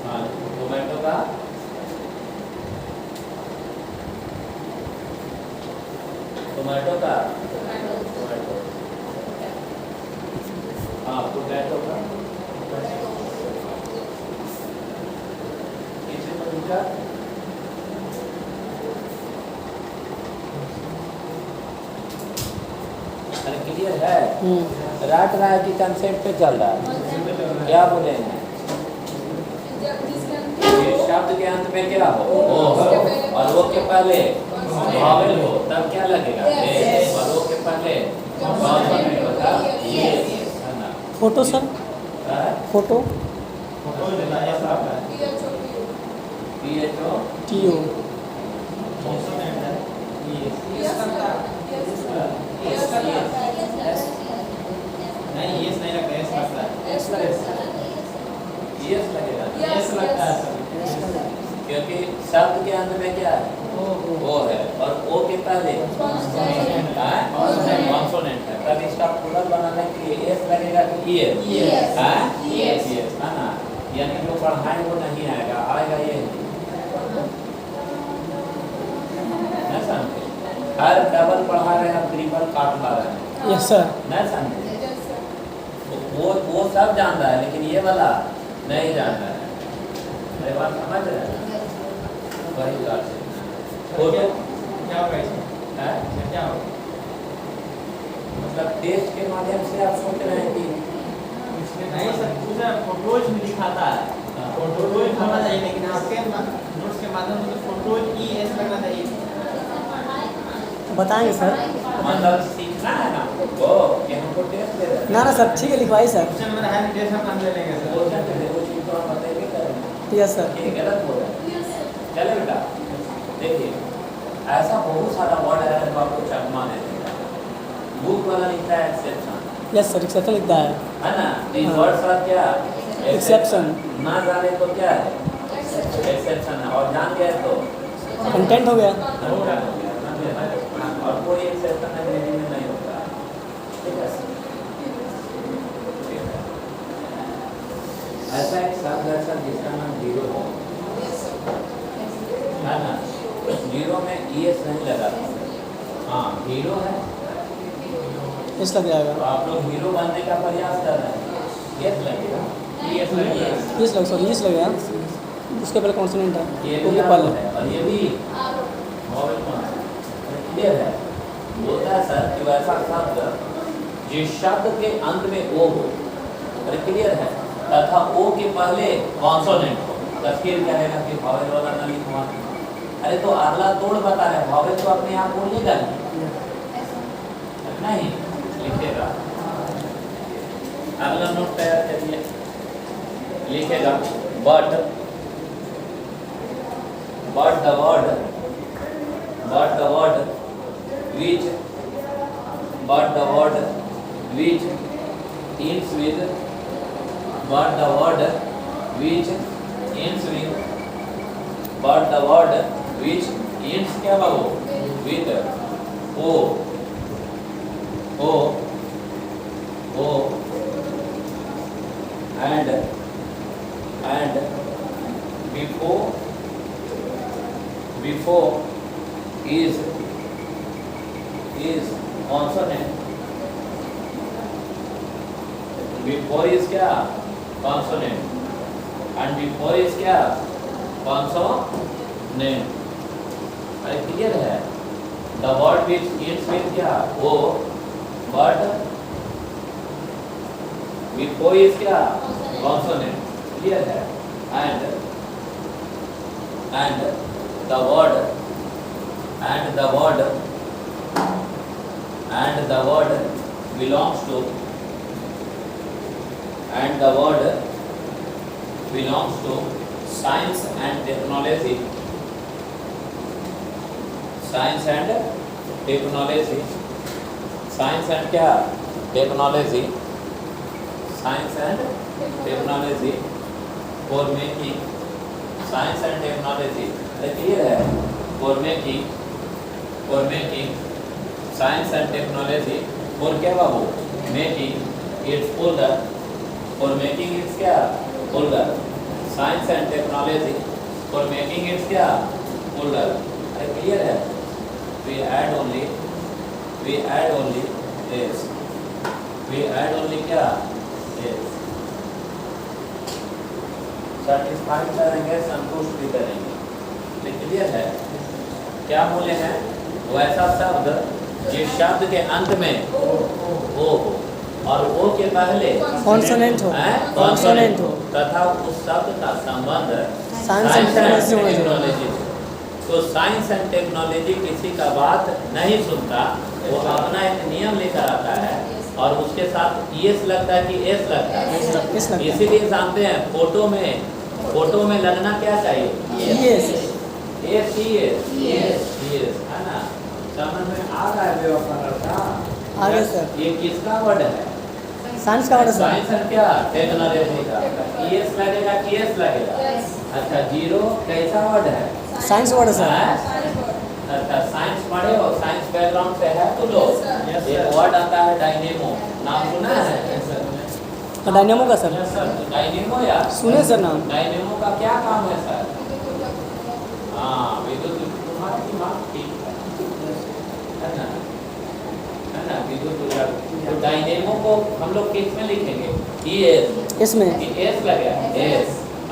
हाँ टोमेटो का टोमेटो का टोमेटो, हाँ पोटैटो का किसी में दूसरा अरे क्लियर है, राट रहा है कि कंसेप्ट पे चल रहा है, क्या बोलेंगे? ये शब्द के अंत में क्या हो ओ हो और वो के पहले वावेल हो तब क्या लगेगा ए, और वो के पहले कॉन्सोनेंट होता ये है ना। फोटो सर, हाँ? फोटो फोटो जलाया साहब है PHO TO कॉन्सोनेंट है नहीं यस नहीं लगता एस लगता है यस लगेगा यस लगता है सर क्योंकि शब्द के अंत में क्या है ओ है और ओ के पहले कॉन्सोनेंट है, तब इसका प्लुरल बनाने के लिए एस लगेगा कि ईएस है ना, यानी जो पढ़ाएं वो नहीं आएगा, आएगा ये नहीं समझे। हर डबल पढ़ा रहे हैं, ट्रिपल काट ला रहे हैं, यस सर। नहीं समझे। वो सब जान रहा है लेकिन ये वाला नहीं जान रहा है, मेरे बात समझ रहे हैं? वही बात है। फोटो क्या होगा इसमें है क्या होगा मतलब टेस्ट के माध्यम से आप सोच रहे हैं कि नहीं सर पूरा फोटोज में दिखाता है, फोटोज होना चाहिए लेकिन आपके नोट्स के माध्यम से फोटोज ई एस लगना चाहिए। बताएंगे सर। मतलब सीखना है ना वो कि हमको टेस्ट दे रहे हैं ना सर ठीक है, लिखवाइए सर। क्वेश्चन में हाई टेस्ट हम ले लेंगे सर। वो क्या करें, वो चीज़ तो हम बताएंगे करेंगे यस सर। ये गलत हो रहा है। चले बेटा देखिए ऐसा बहुत सारा वर्ड है जो आपको चकमा दे देगा, बुक वाला लिखता है एक्सेप्शन यस सर, एक्सेप्शन लिखता है। है ना, इन हाँ। वर्ड्स का क्या Exception। ना जाने तो क्या है एक्सेप्शन है, और जान गए तो कंटेंट हो गया। होगा। और कोई एक्सेप्शन अंग्रेजी में नहीं होता है, ठीक है। ऐसा एक शब्द है सर जिसका नाम जीरो है ना, जीरो में ईएस नहीं लगा, हाँ हीरो है यस लग जाएगा। तो आप लोग हीरो बनने का प्रयास कर रहे हैं, यस लगेगा यस लग, सॉरी यस लगेगा। उसके पहले कॉन्सोनेंट है, ये ओ भी के पहले। है और ये भी वॉवेल कॉन्सोनेंट क्लियर है। बोलता है सर कि वैसा शब्द जिस शब्द के अंत में ओ हो, अरे क्लियर है, तथा ओ के पहले कॉन्सोनेंट हो, तो फिर क्या रहेगा कि वॉवेल वाला ना लिखवा। अरे तो अगला तोड़ बता रहे, वॉवेल तो अपने आप बोलेगा नहीं, लिखेगा। अगला नोट तैयार करिए, लिखेगा but the word which ends with क्या बाबू with o and before is consonant, before is क्या consonant and before is क्या consonant। अरे क्लियर है, the word which ends with क्या o but before is क्या consonant, क्लियर है, and the word and the word belongs to science and technology. Science and technology. Science and क्या? Technology. Science and technology for making. Science and technology. Clear है? For making science and technology for क्या बाबू? Making its older. For making its क्या? Older. Science and technology for making its क्या? Older. अरे clear है? We add only is. We add only क्या? Is. Satisfied करेंगे, संतुष्ट भी करेंगे. क्लियर है? क्या बोले हैं? वैसा शब्द जिस शब्द के अंत में ओ हो और ओ के पहले कॉन्सोनेंट हो, कॉन्सोनेंट हो तथा उस शब्द का संबंध साइंस एंड टेक्नोलॉजी। तो साइंस एंड टेक्नोलॉजी किसी का बात नहीं सुनता, वो अपना एक नियम लेकर आता है और उसके साथ ईएस लगता है कि एस लगता है। इसीलिए जानते हैं फोटो में लगना क्या चाहिए? यस यस है ना? समझ में आ रहा है व्यवहार का? आगे सर ये किसका वर्ड है? साइंस का वर्ड सर। साइंस एंड क्या? टेक्नोलॉजी का। ईएस लगेगा कि एस लगेगा? अच्छा, जीरो कैसा वर्ड है? Science word sir. अच्छा, साइंस पढ़े हो? साइंस बैकग्राउंड से है तो लो। एक वर्ड आता है डायनेमो, नाम सुना है? डायनेमो का सर? डायनेमो या सुने सर नाम। डायनेमो का क्या काम है सर? हाँ, विद्युत तुम्हारी बात ठीक है ना? विद्युत ऊर्जा। तो डायनेमो को हम लोग किस में लिखेंगे? इसमें एस लगेगा। एस।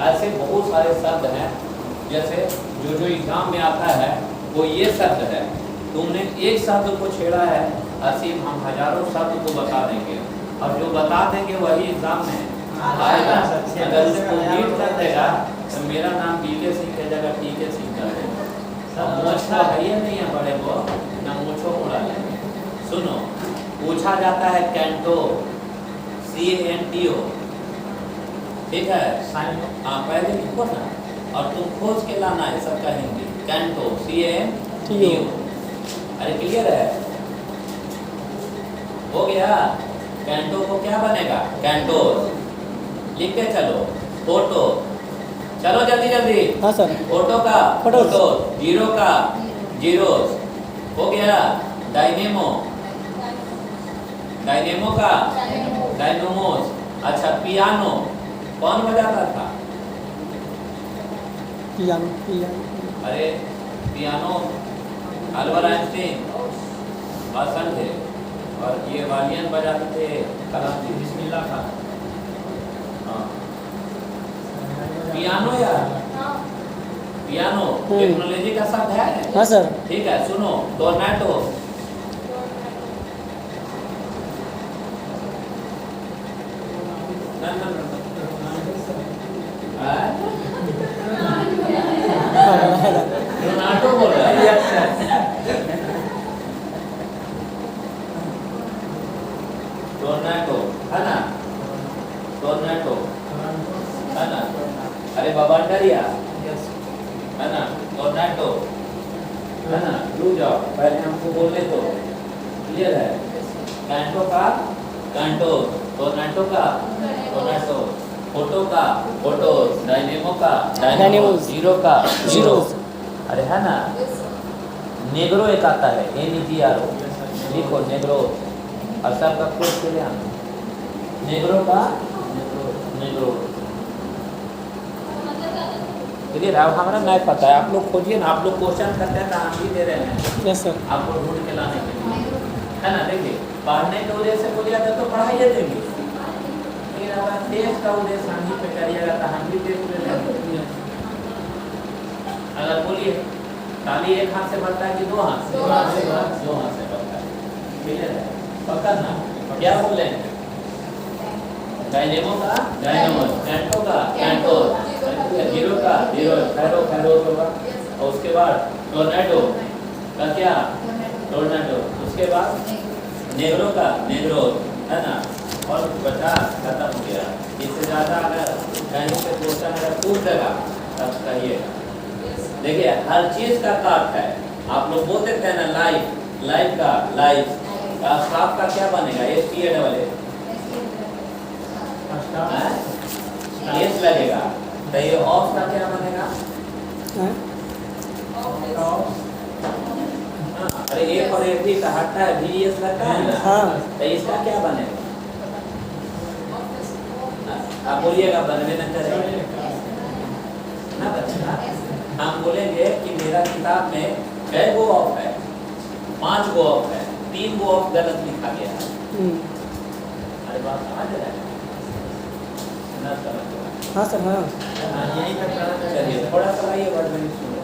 ऐसे बहुत सारे शब्द हैं, जैसे जो एग्जाम में आता है वो ये शब्द है। तुमने एक शब्द को छेड़ा है, असीम हम हजारों शब्द को बता देंगे और जो बता देंगे वही एग्जाम में आएगा। अगर उसको रीड कर देगा तो मेरा नाम पीके सिंह के जगह पीके सिंह कर देगा। मोछा है ये नहीं है बड़े को ना मोछो उड़ा लेंगे। सुनो, पूछा जाता है कैंटो, CANTO, ठीक है? हाँ, पहले लिखो ना और तुम खोज के लाना है सबका हिंदी। Canto, CANTO। अरे क्लियर है? हो गया? कैंटो को क्या बनेगा? कैंटो लिख के चलो। फोटो, चलो जल्दी जल्दी। हाँ सर। फोटो का फोटो, जीरो का जीरोस। हो गया? डायनेमो का डायनोमोस। अच्छा, पियानो कौन बजाता था? पियानो। अरे पियानो अल्बर्ट आइंस्टीन पसंद थे और ये वालियन बजाते थे कलाम जी, बिस्मिल्लाह खान। हाँ, पियानो यार, पियानो टेक्नोलॉजी का शब्द है। हाँ सर। ठीक है, सुनो, टोर्नेडो। रोनाल्डो बोल रहा है। टोर्नेडो है ना? टोर्नेडो है ना? अरे बबंडरिया है ना? टोर्नेडो है ना? रुक जाओ, पहले हमको बोलने दो। क्लियर है? कैंटो का कैंटो, टोर्नेडो का टोर्नेडो, फोटो का फोटो, डायनेमो का डायनेमो, जीरो का जीरो। अरे है ना? नेग्रो एक आता है, NEGRO, लिखो नेग्रो। और सबका खोज के लिए आना। नेग्रो का नेग्रो। क्लियर? अब हमारा नहीं पता है, आप लोग खोजिए ना। आप लोग क्वेश्चन करते हैं तो हम भी दे रहे हैं। Yes sir. आपको ढूंढ के लाने के लिए, है ना? देखिए, पढ़ने के उद्देश्य से बोलिएगा तो पढ़ाइए देंगे, लेकिन अगर टेस्ट का उद्देश्य हम ही पे करिएगा तो हम भी टेस्ट ले लेंगे। अगर बोलिए ताली एक हाथ से बढ़ता है कि दो हाथ से? दो हाथ से बढ़ता है। क्लियर है? पकड़ना। क्या बोले? डायनेमो का डायनेमो, कैंटो का कैंटो, जीरो का जीरो, खैरो होगा। और उसके बाद टोर्नेडो का क्या? टोर्नेडो। उसके बाद नेग्रो का नेग्रोज है ना, और बचा खत्म हो गया। इससे ज़्यादा अगर कहीं पे क्वेश्चन अगर पूछ देगा तब कहिएगा। देखिए हर चीज़ का अर्थ है। आप लोग बोल देते हैं ना लाइफ, लाइफ का स्टाफ का क्या बनेगा? STA एस लगेगा, तो ये ऑफ का क्या बनेगा? हाँ? अरे एक और एक भी हटता है, VS लगता है ना, हाँ। तो इसका क्या बनेगा? आप बोलिएगा, बनने न करेगा ना बचेगा। हम बोलेंगे कि मेरा किताब में कई गो ऑफ है, 5 गो ऑफ है, 3 गो ऑफ गलत लिखा गया है। अरे बात समझ रहे हैं ना? समझ रहे हैं? हाँ सर हाँ। यही तक चलिए थोड़ा सा ये वर्ड में सुनो।